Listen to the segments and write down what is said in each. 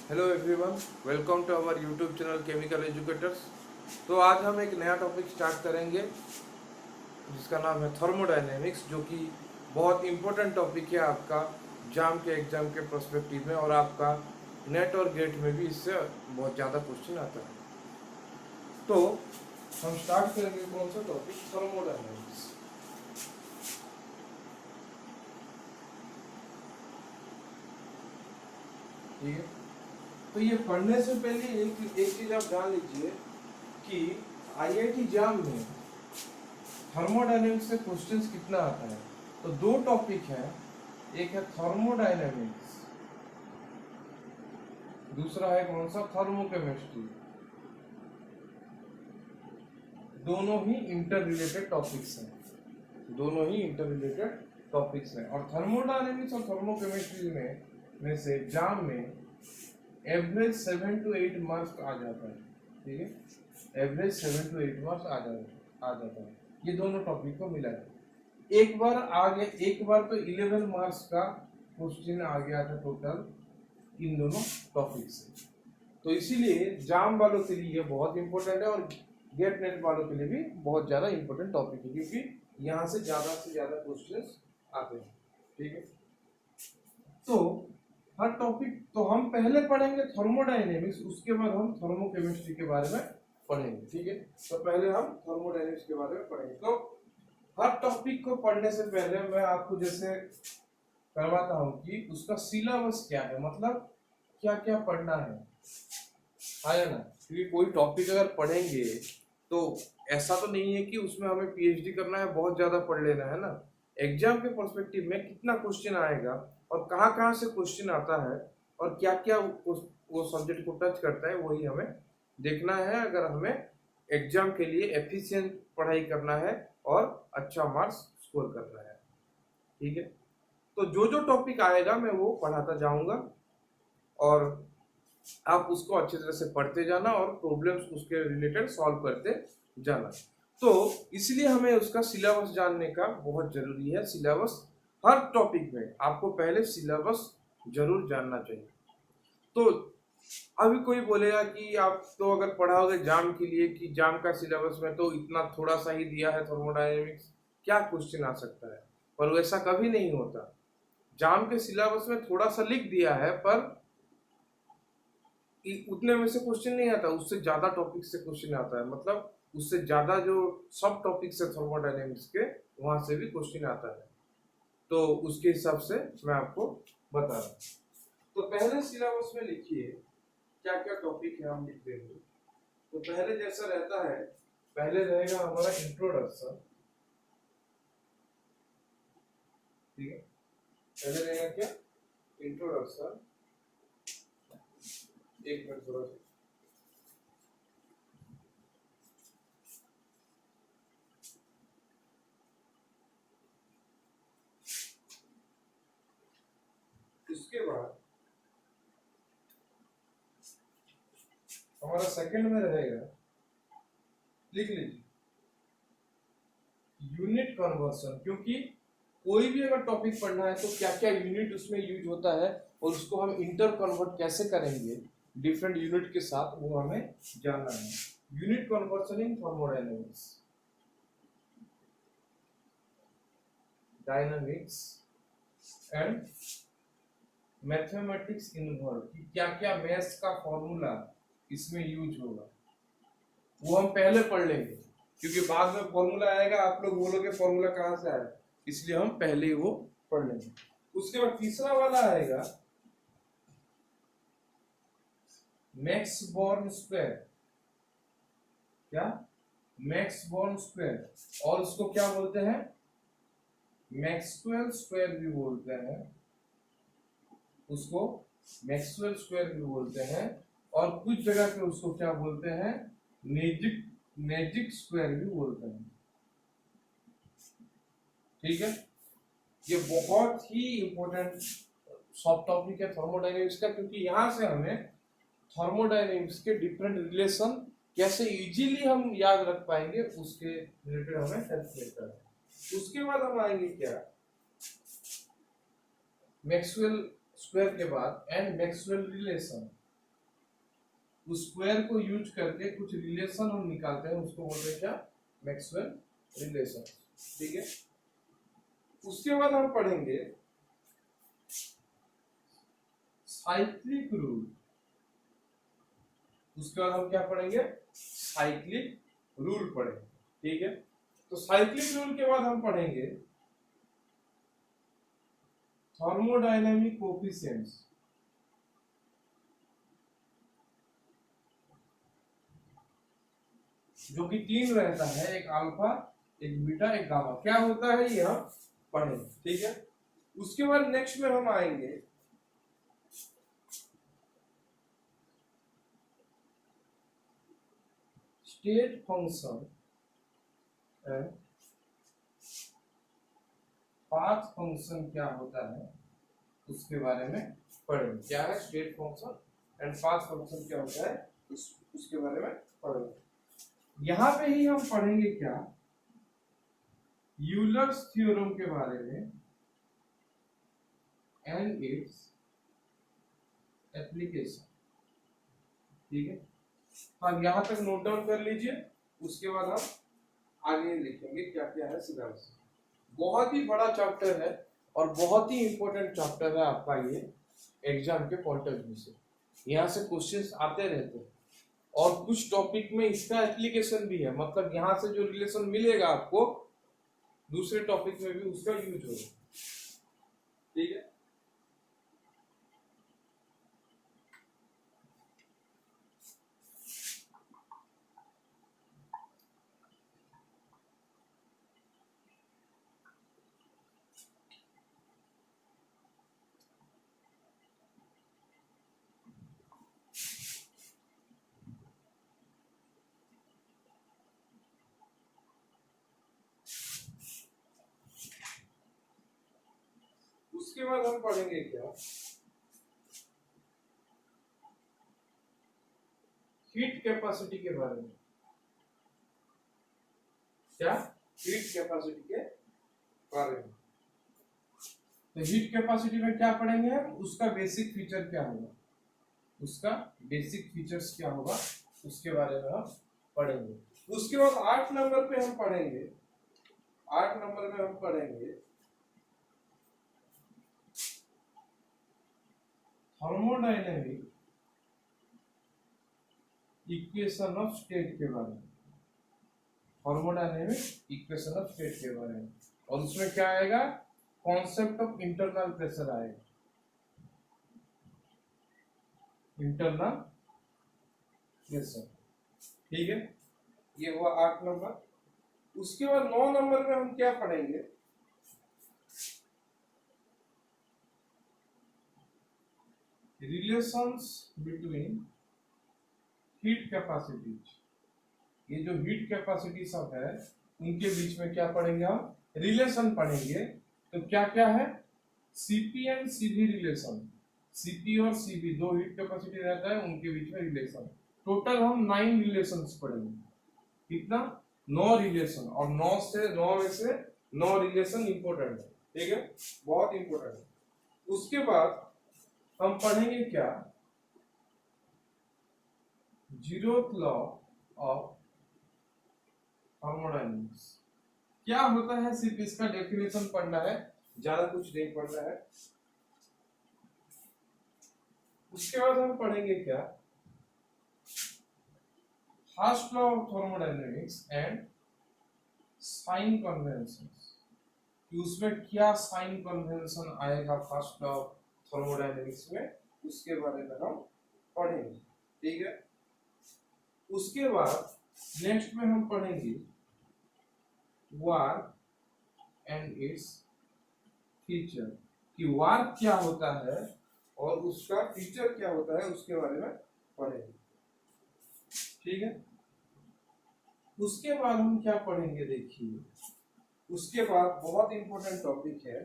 Hello everyone, welcome to our YouTube channel chemical educators. तो आज हम एक नया टॉपिक स्टार्ट करेंगे जिसका नाम है थर्मोडायनेमिक्स, जो कि बहुत इम्पोर्टेंट टॉपिक है आपका जाम के एग्जाम के पर्सपेक्टिव में, और आपका नेट और गेट में भी इससे बहुत ज़्यादा क्वेश्चन आता है। तो हम स्टार्ट करेंगे कौन सा टॉपिक, थर्मोडायनेमिक्स। ठीक है, तो ये पढ़ने से पहले एक चीज़ आप जान लीजिए कि आईआईटी जाम में थर्मोडायनेमिक्स से क्वेश्चंस कितना आता है। तो दो टॉपिक है, एक है थर्मोडायनेमिक्स, दूसरा है कौन सा, थर्मोकेमिस्ट्री। दोनों ही इंटर रिलेटेड टॉपिक्स हैं, दोनों ही इंटर रिलेटेड टॉपिक्स हैं। और थर्मोडायनेमिक्स और थर्मोकेमिस्ट्री में से जाम में एवरेज 7 to 8 मार्क्स आ जाता है। ठीक है, एवरेज 7 to 8 मार्क्स आ जाता है। ये दोनों टॉपिक को मिला है। एक बार आ गया, एक बार तो 11 मार्क्स का क्वेश्चन आ गया था टोटल इन दोनों टॉपिक से। तो इसीलिए जाम वालों के लिए ये बहुत इंपॉर्टेंट है, और गेट नेट वालों के लिए भी बहुत ज़्यादा इंपॉर्टेंट टॉपिक है, क्योंकि यहाँ से ज़्यादा क्वेश्चन आते हैं। ठीक है, तो हर टॉपिक तो हम पहले पढ़ेंगे थर्मोडायनेमिक्स, उसके बाद हम थर्मोकेमिस्ट्री के बारे में पढ़ेंगे। ठीक है, तो पहले हम थर्मोडायनेमिक्स के बारे में पढ़ेंगे। तो हर टॉपिक को पढ़ने से पहले मैं आपको जैसे करवाता हूँ कि उसका सिलेबस क्या है, मतलब क्या क्या पढ़ना है, आया ना। क्योंकि कोई टॉपिक अगर पढ़ेंगे तो ऐसा तो नहीं है कि उसमें हमें पीएचडी करना है, बहुत ज्यादा पढ़ लेना है ना। एग्जाम के पर्सपेक्टिव में कितना क्वेश्चन आएगा और कहाँ कहाँ से क्वेश्चन आता है और क्या क्या वो सब्जेक्ट को टच करता है, वही हमें देखना है अगर हमें एग्जाम के लिए एफिशिएंट पढ़ाई करना है और अच्छा मार्क्स स्कोर करना है। ठीक है, तो जो जो टॉपिक आएगा मैं वो पढ़ाता जाऊंगा, और आप उसको अच्छी तरह से पढ़ते जाना और प्रॉब्लम्स उसके रिलेटेड सॉल्व करते जाना। तो इसलिए हमें उसका सिलेबस जानने का बहुत जरूरी है। सिलेबस हर टॉपिक में आपको पहले सिलेबस जरूर जानना चाहिए। तो अभी कोई बोलेगा कि आप तो अगर पढ़ाओगे जाम के लिए कि जाम का सिलेबस में तो इतना थोड़ा सा ही दिया है थर्मोडायनेमिक्स, क्या क्वेश्चन आ सकता है। पर वैसा कभी नहीं होता। जाम के सिलेबस में थोड़ा सा लिख दिया है, पर उतने में से क्वेश्चन नहीं आता, उससे ज्यादा टॉपिक से क्वेश्चन आता है। मतलब उससे ज्यादा जो सब टॉपिक्स है थर्मोडायनेमिक्स के, वहां से भी क्वेश्चन आता है। तो उसके हिसाब से मैं आपको बता रहा हूँ। तो पहले सिलेबस में लिखिए क्या क्या टॉपिक है, हम लिख देंगे। तो पहले जैसा रहता है, पहले रहेगा हमारा इंट्रोडक्शन। ठीक है, पहले रहेगा क्या, इंट्रोडक्शन। एक मिनट थोड़ा सा, उसके बाद हमारा सेकंड में रहेगा, लिख लीजिए, यूनिट कन्वर्सन। क्योंकि कोई भी अगर टॉपिक पढ़ना है तो क्या क्या यूनिट उसमें यूज होता है और उसको हम इंटर कन्वर्ट कैसे करेंगे डिफरेंट यूनिट के साथ, वो हमें जानना है। Unit conversion in thermodynamics, dynamics and mathematics involve, कि क्या क्या मैथ्स का फॉर्मूला इसमें यूज होगा, वो हम पहले पढ़ लेंगे। क्योंकि बाद में फॉर्मूला आएगा, आप लोग बोलोगे फॉर्मूला कहाँ से आया, इसलिए हम पहले ही वो पढ़ लेंगे। उसके बाद तीसरा वाला आएगा मैक्स बॉर्न स्क्वायर। क्या, मैक्स बॉर्न स्क्वायर, और उसको क्या बोलते हैं, मैक्सवेल स्क्वायर भी बोलते हैं उसको, मैक्सवेल स्क्वायर भी बोलते हैं। और कुछ जगह पे उसको क्या बोलते हैं, मैजिक मैजिक स्क्वायर भी बोलते हैं। ठीक है, ये बहुत ही इंपॉर्टेंट सब टॉपिक है थर्मोडायनेमिक्स का, क्योंकि यहाँ से हमें थर्मोडायनेमिक्स के डिफरेंट रिलेशन कैसे इजीली हम याद रख पाएंगे, उसके रिलेटेड हमें हेल्प मिलता है। उसके बाद हम आएंगे क्या, मैक्सवेल स्क्वायर के बाद एंड मैक्सवेल रिलेशन। उस स्क्वायर को यूज करके कुछ रिलेशन हम निकालते हैं, उसको बोलते हैं क्या, मैक्सवेल रिलेशन। ठीक है, उसके बाद हम पढ़ेंगे साइक्लिक रूल। उसके बाद हम क्या पढ़ेंगे, साइक्लिक रूल पढ़ेंगे। ठीक है, तो साइक्लिक रूल के बाद हम पढ़ेंगे थर्मोडायनेमिक कोफिशिएंट्स। जो कि 3 रहता है, एक अल्फा, एक बीटा, एक गामा। क्या होता है ये हम पढ़ेंगे। ठीक है, उसके बाद नेक्स्ट में हम आएंगे state function and path function क्या होता है उसके बारे में पढ़ेंगे। क्या है state function and path function क्या होता है उसके बारे में पढ़ेंगे। यहां पे ही हम पढ़ेंगे क्या, यूलर्स थ्योरम के बारे में एंड इट्स एप्लीकेशन। ठीक है, तो यहां तक नोट डाउन कर लीजिए, उसके बाद हम आगे लिखेंगे क्या क्या है सिलेबस। बहुत ही बड़ा चैप्टर है और बहुत ही इंपॉर्टेंट चैप्टर है आपका ये एग्जाम के पॉइंट ऑफ व्यू से। यहाँ से क्वेश्चंस आते रहते हैं और कुछ टॉपिक में इसका एप्लीकेशन भी है, मतलब यहाँ से जो रिलेशन मिलेगा आपको दूसरे टॉपिक में भी उसका यूज होगा। ठीक है, उसके बाद हम पढ़ेंगे क्या, हीट कैपेसिटी के बारे में। क्या, हीट कैपेसिटी के बारे में। तो हीट कैपेसिटी में क्या पढ़ेंगे हम, उसका बेसिक फीचर क्या होगा, उसका बेसिक फीचर्स क्या होगा उसके बारे में हम पढ़ेंगे। उसके बाद 8 नंबर पे हम पढ़ेंगे, 8 नंबर में हम पढ़ेंगे थर्मोडायनेमिक इक्वेशन ऑफ स्टेट के बारे में। थर्मोडायनेमिक इक्वेशन ऑफ स्टेट के बारे में, और उसमें क्या आएगा, कॉन्सेप्ट ऑफ इंटरनल प्रेशर आएगा, इंटरनल प्रेशर। ठीक है, ये हुआ 8 नंबर। उसके बाद 9 नंबर में हम क्या पढ़ेंगे, रिलेशंस बिटवीन हीट कैपेसिटीज। ये जो हीट कैपेसिटी सब है उनके बीच में क्या पढ़ेंगे हम, रिलेशन पढ़ेंगे। तो क्या क्या है, CP and CV relation. CP और सीवी दो हीट कैपेसिटी रहता है, उनके बीच में रिलेशन। टोटल हम 9 रिलेशंस पढ़ेंगे। कितना, 9 रिलेशन, और 9 में से 9 रिलेशन इंपॉर्टेंट है। ठीक है, बहुत इंपॉर्टेंट है। उसके बाद हम पढ़ेंगे क्या, जीरोथ लॉ ऑफ थर्मोडायनेमिक्स। क्या होता है, सिर्फ इसका डेफिनेशन पढ़ना है, ज्यादा कुछ नहीं पढ़ना है। उसके बाद हम पढ़ेंगे क्या, first law of thermodynamics and sign conventions. कि उसमें क्या साइन कन्वेंशन आएगा फर्स्ट लॉ ऑफ थर्मोडायनेमिक्स में, उसके बारे में हम पढ़ेंगे। ठीक है, उसके बाद नेक्स्ट में हम पढ़ेंगे वार्क एंड इट्स फीचर। कि वार्क क्या होता है और उसका फीचर क्या होता है उसके बारे में पढ़ेंगे। ठीक है, उसके बाद हम क्या पढ़ेंगे, देखिए उसके बाद बहुत इंपॉर्टेंट टॉपिक है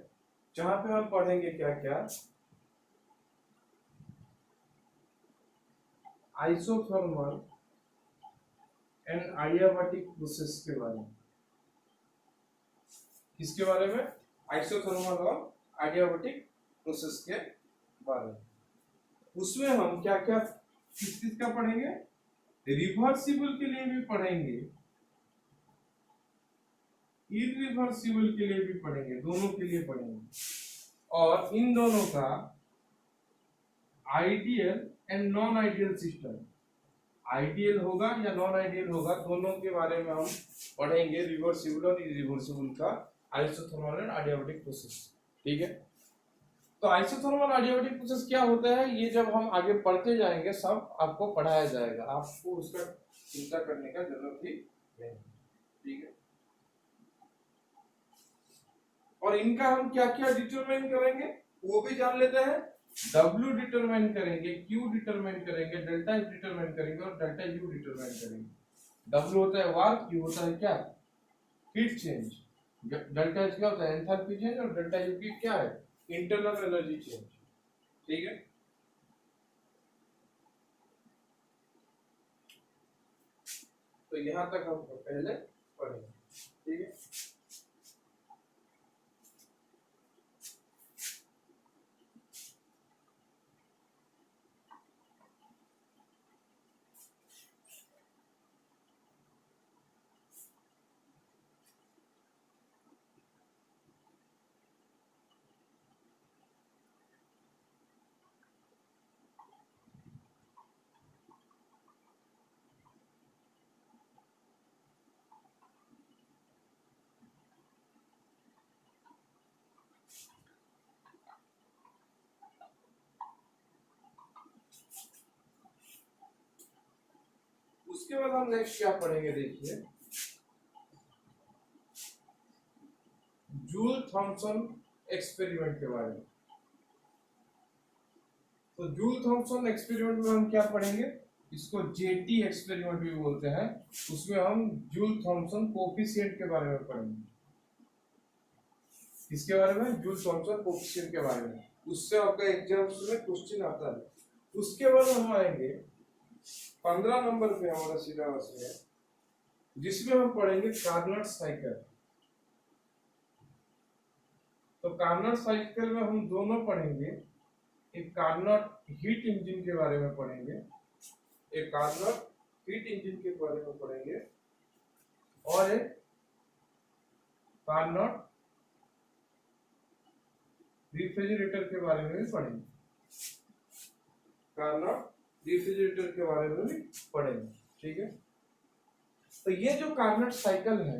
जहां पे हम पढ़ेंगे क्या क्या, आइसोथर्मल एंड adiabatic प्रोसेस के बारे में। किसके बारे में, आइसोथर्मल और adiabatic प्रोसेस के बारे में। उसमें हम क्या क्या किस चीज का पढ़ेंगे, रिवर्सिबल के लिए भी पढ़ेंगे, इरिवर्सिबल के लिए भी पढ़ेंगे, दोनों के लिए पढ़ेंगे। और इन दोनों का ideal and non ideal system, ideal होगा या नॉन आइडियल होगा, दोनों के बारे में हम पढ़ेंगे, रिवर्सिबल और इरिवर्सिबल का आइसोथर्मल एंड एडियाबैटिक प्रोसेस। ठीक है, तो आइसोथर्मल एडियाबैटिक प्रोसेस क्या होता है, ये जब हम आगे पढ़ते जाएंगे सब आपको पढ़ाया जाएगा, आपको उसका चिंता करने का जरूरत ही नहीं। ठीक है, और इनका हम क्या क्या डिटरमाइन करेंगे वो भी जान लेते हैं। W डिटरमाइन करेंगे, Q डिटरमाइन करेंगे, डेल्टा H डिटरमाइन करेंगे और डेल्टा U डिटरमाइन करेंगे। W होता है वर्क, Q होता है क्या, हीट चेंज, डेल्टा H क्या होता है, एंथैल्पी चेंज, और डेल्टा U की क्या है, इंटरनल एनर्जी चेंज। ठीक है, तो यहां तक हम पहले पढ़ेंगे। ठीक है, उसके बाद हम नेक्स्ट क्या पढ़ेंगे, देखिए जूल थॉमसन एक्सपेरिमेंट के बारे में। तो जूल थॉमसन एक्सपेरिमेंट में हम क्या पढ़ेंगे, इसको जेटी एक्सपेरिमेंट भी बोलते हैं। उसमें हम जूल थॉमसन कोफिशिएंट के बारे में पढ़ेंगे। किसके बारे में, जूल थॉमसन कोफिशिएंट के बारे में। उससे आपका एग्जाम्स में क्वेश्चन आता है। उसके बाद हम आएंगे 15 नंबर पे हमारा सिलेबस में, जिसमें हम पढ़ेंगे कार्नट साइकिल। तो कार्नट साइकिल में हम दोनों पढ़ेंगे, एक कार्नट हीट इंजन के बारे में पढ़ेंगे, एक कार्नट हीट इंजन के बारे में पढ़ेंगे, और एक कार्नट रेफ्रिजरेटर के बारे में भी पढ़ेंगे, कार्नट रेफ्रिजरेटर के बारे में भी पढ़ेंगे। ठीक है, तो ये जो कार्नट साइकिल है,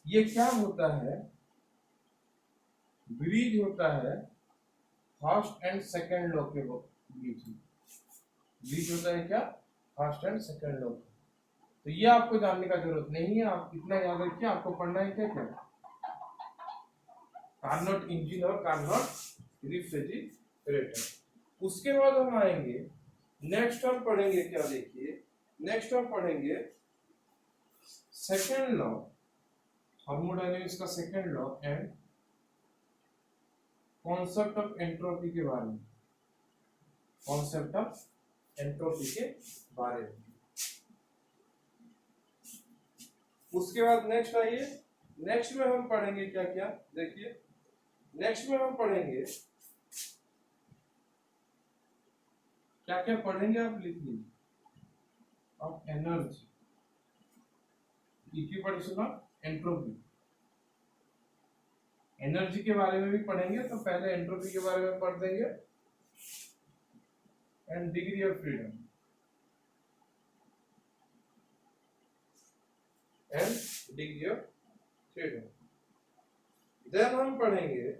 ये क्या होता है, ब्रिज होता है फर्स्ट एंड सेकंड लॉ के बीच में। ब्रिज होता है क्या, फर्स्ट एंड सेकंड लॉ। तो ये आपको जानने का जरूरत नहीं है, आप इतना याद रखिए, आपको पढ़ना है क्या क्या, कार्नट इंजन और कार्नट रेफ्रिजरेटर। उसके बाद हम आएंगे, नेक्स्ट हम पढ़ेंगे क्या, देखिए नेक्स्ट हम पढ़ेंगे सेकंड लॉ, थर्मोडायनेमिक्स का second law and concept of entropy के बारे में, कॉन्सेप्ट ऑफ एंट्रोपी के बारे में। उसके बाद नेक्स्ट आइए, नेक्स्ट में हम पढ़ेंगे क्या क्या, देखिए नेक्स्ट में हम पढ़ेंगे क्या क्या पढ़ेंगे, आप लिख लीजिए, of energy, equipotential of entropy. Energy के बारे में भी पढ़ेंगे, तो पहले एंट्रोपी के बारे में पढ़ देंगे, and degree of freedom, and degree of freedom. Then हम पढ़ेंगे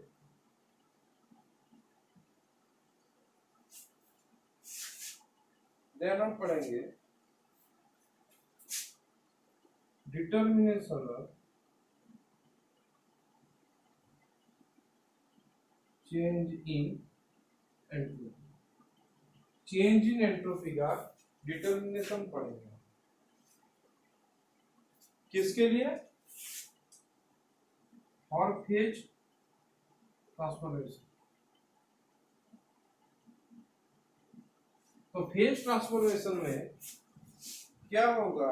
determination of change in entropy. Change in entropy का डिटर्मिनेशन पढ़ेंगे, किसके लिए, फॉर फेज ट्रांसफॉर्मेशन। तो फेज ट्रांसफॉर्मेशन में क्या होगा,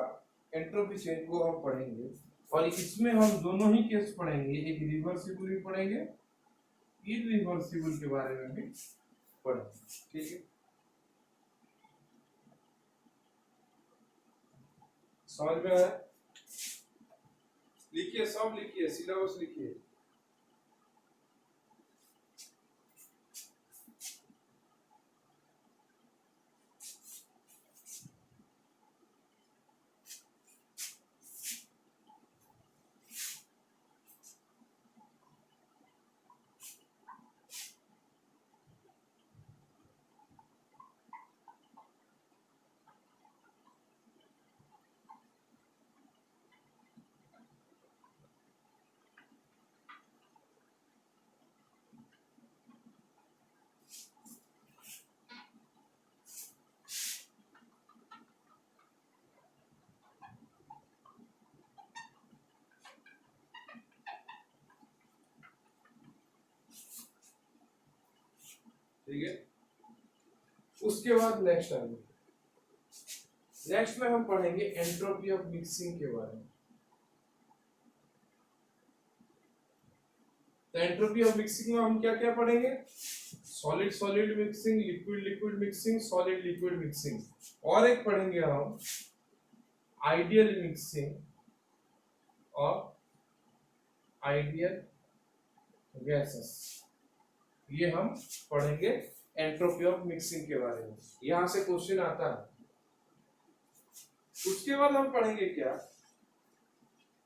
एंट्रोपी चेंज को हम पढ़ेंगे, और इसमें हम दोनों ही केस पढ़ेंगे, एक रिवर्सिबल भी पढ़ेंगे, इरिवर्सिबल के बारे में भी पढ़ेंगे। ठीक है, समझ में आया? लिखिए, सब लिखिए, सिलेबस लिखिए। ठीक है, उसके बाद नेक्स्ट आएंगे। नेक्स्ट में हम पढ़ेंगे एंट्रोपी ऑफ मिक्सिंग के बारे में। तो एंट्रोपी ऑफ मिक्सिंग में हम क्या क्या पढ़ेंगे? Solid solid mixing, liquid liquid mixing, solid liquid mixing, और एक पढ़ेंगे हम आइडियल मिक्सिंग और आइडियल गैसेस। ये हम पढ़ेंगे एंट्रोपी ऑफ मिक्सिंग के बारे में, यहां से क्वेश्चन आता है। उसके बाद हम पढ़ेंगे क्या?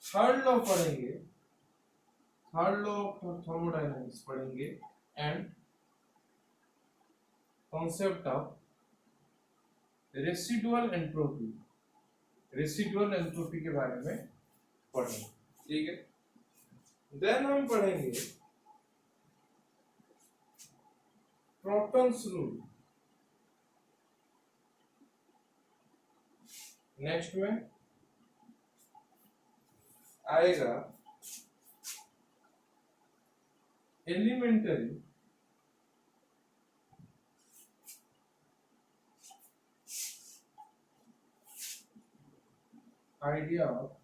थर्ड लॉ पढ़ेंगे, थर्ड लॉ ऑफ थर्मोडायनामिक्स पढ़ेंगे and concept of residual entropy, residual entropy के बारे में पढ़ेंगे। ठीक है, देन हम पढ़ेंगे क्रॉटन्स रूल। नेक्स्ट में आएगा elementary idea of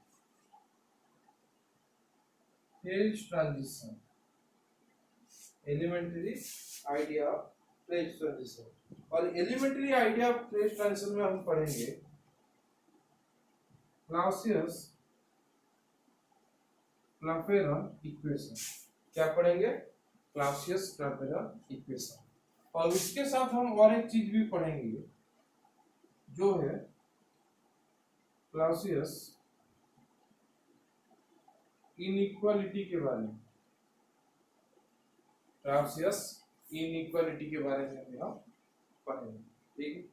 phase transition, elementary idea of phase transition. और elementary idea of phase transition में हम पढ़ेंगे क्लासियस क्लापेरॉन इक्वेशन। क्या पढ़ेंगे? Clausius Clapeyron equation. और उसके साथ हम और एक चीज भी पढ़ेंगे जो है क्लासियस इनइक्वालिटी के बारे में। क्लासियस इनइक्वालिटी के बारे में हम पढ़ेंगे। ठीक है,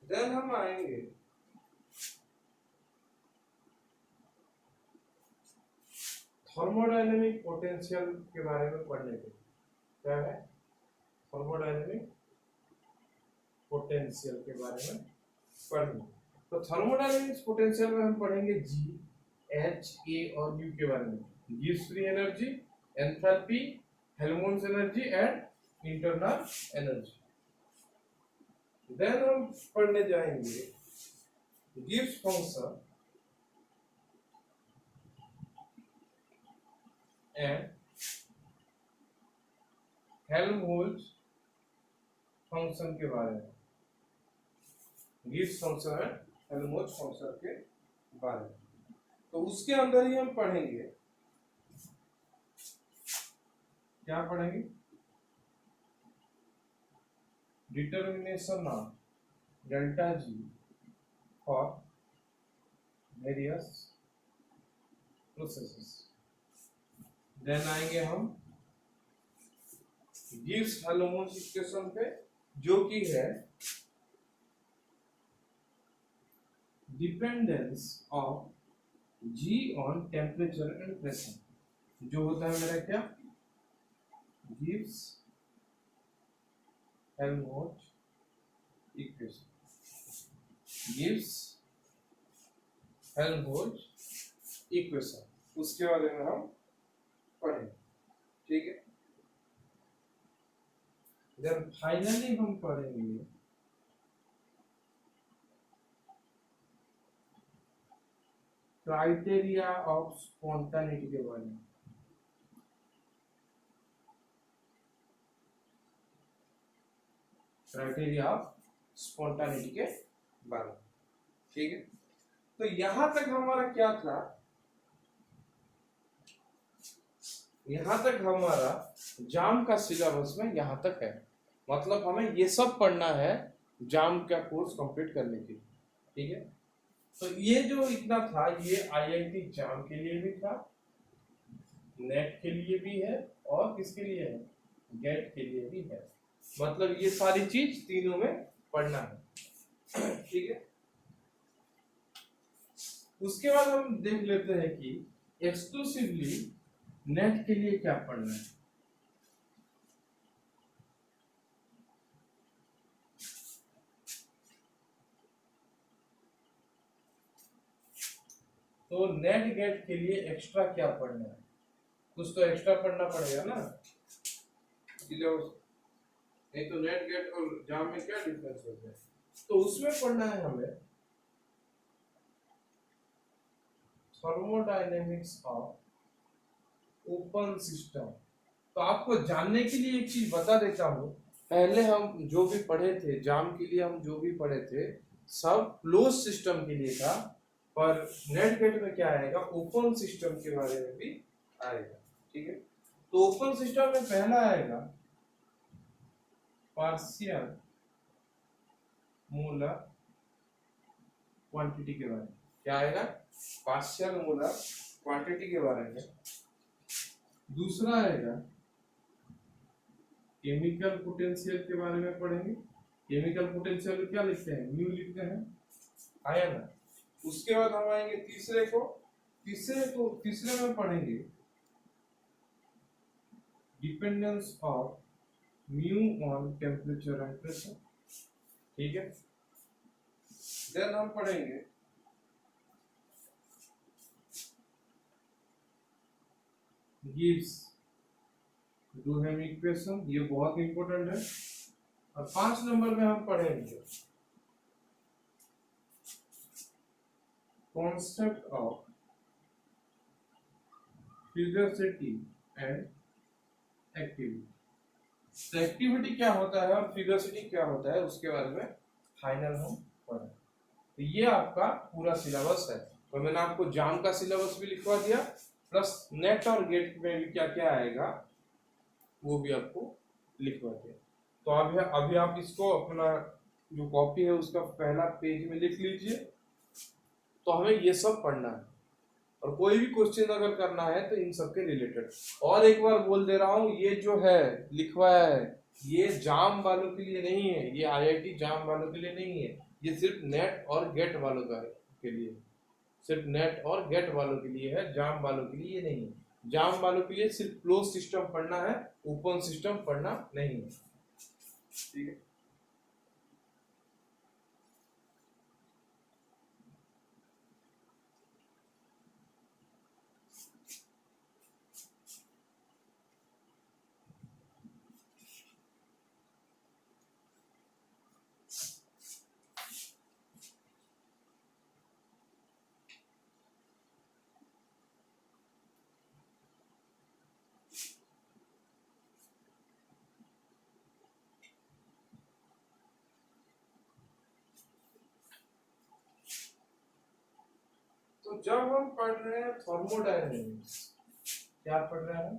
देन हम आएंगे थर्मोडायनेमिक पोटेंशियल के बारे में पढ़ने के। क्या है? थर्मोडायनेमिक पोटेंशियल के बारे में पढ़ेंगे। तो थर्मोडायनेमिक्स पोटेंशियल में हम पढ़ेंगे जी, एच, ए और यू के बारे में। Gibbs free energy, enthalpy, Helmholtz energy and internal energy. Then हम पढ़ने जाएंगे Gibbs function and Helmholtz function के बारे में। Gibbs function and Helmholtz function के बारे में। तो उसके अंदर ही हम पढ़ेंगे, क्या पढ़ेंगे? Determination of delta G for various processes. Then आएंगे हम गिब्स हेल्महोल्ट्ज इक्वेशन पे, जो कि है dependence of G on temperature and pressure. जो होता है मेरा क्या? Gibbs Helmholtz equation, Gibbs Helmholtz equation, उसके बारे में हम पढ़ेंगे। ठीक है, देन फाइनली हम पढ़ेंगे क्राइटेरिया ऑफ स्पॉन्टानिटी के बारे में। क्राइटेरिया ऑफ स्पॉन्टानिटी के बारे में, ठीक है। तो यहां तक हमारा क्या था, यहां तक हमारा जाम का सिलेबस में यहां तक है। मतलब हमें ये सब पढ़ना है जाम का कोर्स कंप्लीट करने के लिए, ठीक है। तो ये जो इतना था ये आईआईटी जाम के लिए भी था, नेट के लिए भी है, और किसके लिए है, गेट के लिए भी है। मतलब ये सारी चीज तीनों में पढ़ना है, ठीक है। उसके बाद हम देख लेते हैं कि एक्सक्लूसिवली नेट के लिए क्या पढ़ना है। तो नेट गेट के लिए एक्स्ट्रा क्या पढ़ना है, कुछ तो एक्स्ट्रा पढ़ना पड़ेगा ना सिलेबस, नहीं तो नेट गेट और जाम में क्या डिफरेंस होता है। तो उसमें पढ़ना है हमें थर्मोडायनेमिक्स ऑफ ओपन सिस्टम। तो आपको जानने के लिए एक चीज बता देता हूं, पहले हम जो भी पढ़े थे जाम के लिए, हम जो भी पढ़े थे सब क्लोज सिस्टम के लिए था, पर नेट गेट में क्या आएगा, ओपन सिस्टम के बारे में भी आएगा, ठीक है। तो ओपन सिस्टम में पहला आएगा पार्शियल मोलर क्वांटिटी के बारे में। क्या आएगा, पार्शियल मोलर क्वांटिटी के बारे में। दूसरा आएगा केमिकल पोटेंशियल के बारे में पढ़ेंगे। केमिकल पोटेंशियल क्या लिखते हैं, म्यू लिखते हैं, आया ना। उसके बाद हम आएंगे तीसरे में पढ़ेंगे dependence of mu on temperature and pressure, ठीक है। देन हम पढ़ेंगे गिब्स डुहेम इक्वेशन, ये बहुत इंपॉर्टेंट है। और 5 नंबर में हम पढ़ेंगे कॉन्सेप्ट ऑफ फिगरसिटी एंड एक्टिविटी। तो एक्टिविटी क्या होता है और फिगरसिटी क्या होता है उसके बारे में फाइनल हम पढ़ें। तो ये आपका पूरा सिलेबस है। तो मैंने आपको जाम का सिलेबस भी लिखवा दिया, प्लस नेट और गेट में भी क्या क्या आएगा वो भी आपको लिखवा दिया। तो अभी आप इसको अपना जो कॉपी है उसका पहला पेज में लिख लीजिए। तो हमें ये सब पढ़ना है, और कोई भी क्वेश्चन अगर करना है तो इन सब के रिलेटेड। और एक बार बोल दे रहा हूँ, ये जो है लिखवाया है ये जाम वालों के लिए नहीं है, ये आईआईटी जाम वालों के लिए नहीं है, ये सिर्फ नेट और गेट वालों का के लिए, सिर्फ नेट और गेट वालों के लिए है, जाम वालों के लिए नहीं है। जाम वालों के लिए सिर्फ क्लोज सिस्टम पढ़ना है, ओपन सिस्टम पढ़ना नहीं है, ठीक है। तो जब हम पढ़ रहे हैं थर्मोडायनेमिक्स, क्या पढ़ रहे हैं,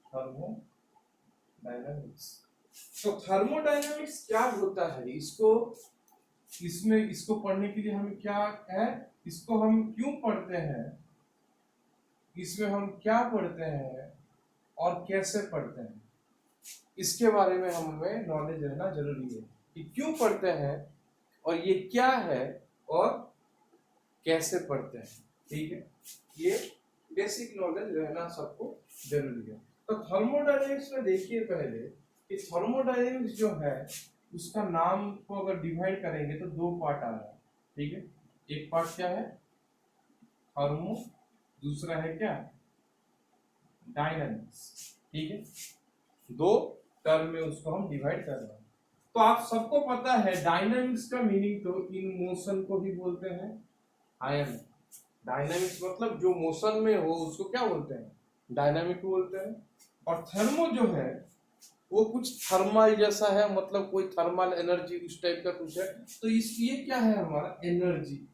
थर्मोडायनेमिक्स। तो थर्मोडायनेमिक्स क्या होता है, इसको पढ़ने के लिए हमें क्या है, इसको हम क्यों पढ़ते हैं, इसमें हम क्या पढ़ते हैं और कैसे पढ़ते हैं, इसके बारे में हमें नॉलेज रहना जरूरी है कि क्यों पढ़ते हैं और ये क्या है और कैसे पढ़ते हैं, ठीक है। ये बेसिक नॉलेज रहना सबको जरूरी है। तो थर्मोडायनेमिक्स में देखिए पहले कि थर्मोडायनेमिक्स जो है उसका नाम को अगर डिवाइड करेंगे तो 2 पार्ट आ रहा है, ठीक है। एक पार्ट क्या है, थर्मो, दूसरा है क्या, डायनामिक्स, ठीक है। 2 टर्म में उसको हम डिवाइड कर रहे हैं। तो आप सबको पता है डायनामिक्स का मीनिंग तो इन मोशन को ही बोलते हैं। आयन डायनामिक्स मतलब जो मोशन में हो उसको क्या बोलते हैं, डायनामिक बोलते हैं। और थर्मो जो है वो कुछ थर्मल जैसा है, मतलब कोई थर्मल एनर्जी उस टाइप का कुछ है। तो ये क्या है हमारा एनर्जी,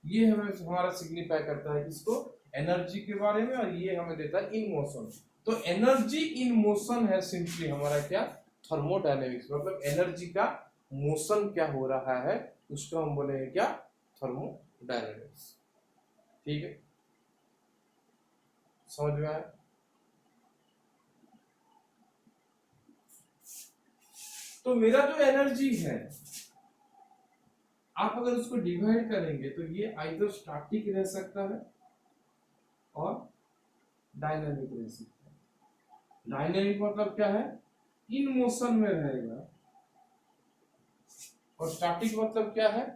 ये हमें हमारा सिग्निफाई करता है किसको, एनर्जी के बारे में, और ये हमें देता है इन मोशन। तो एनर्जी इन मोशन है सिंपली हमारा क्या, थर्मोडायनेमिक्स, मतलब एनर्जी का मोशन क्या हो रहा है उसको हम बोलेंगे क्या, थर्मोडायनेमिक्स। ठीक है, समझ में आया। तो मेरा जो एनर्जी है आप अगर उसको डिवाइड करेंगे तो ये आइदर स्टैटिक रह सकता है और डायनामिक रह सकता है। डायनामिक मतलब क्या है, इन मोशन में रहेगा, और स्टैटिक मतलब क्या है,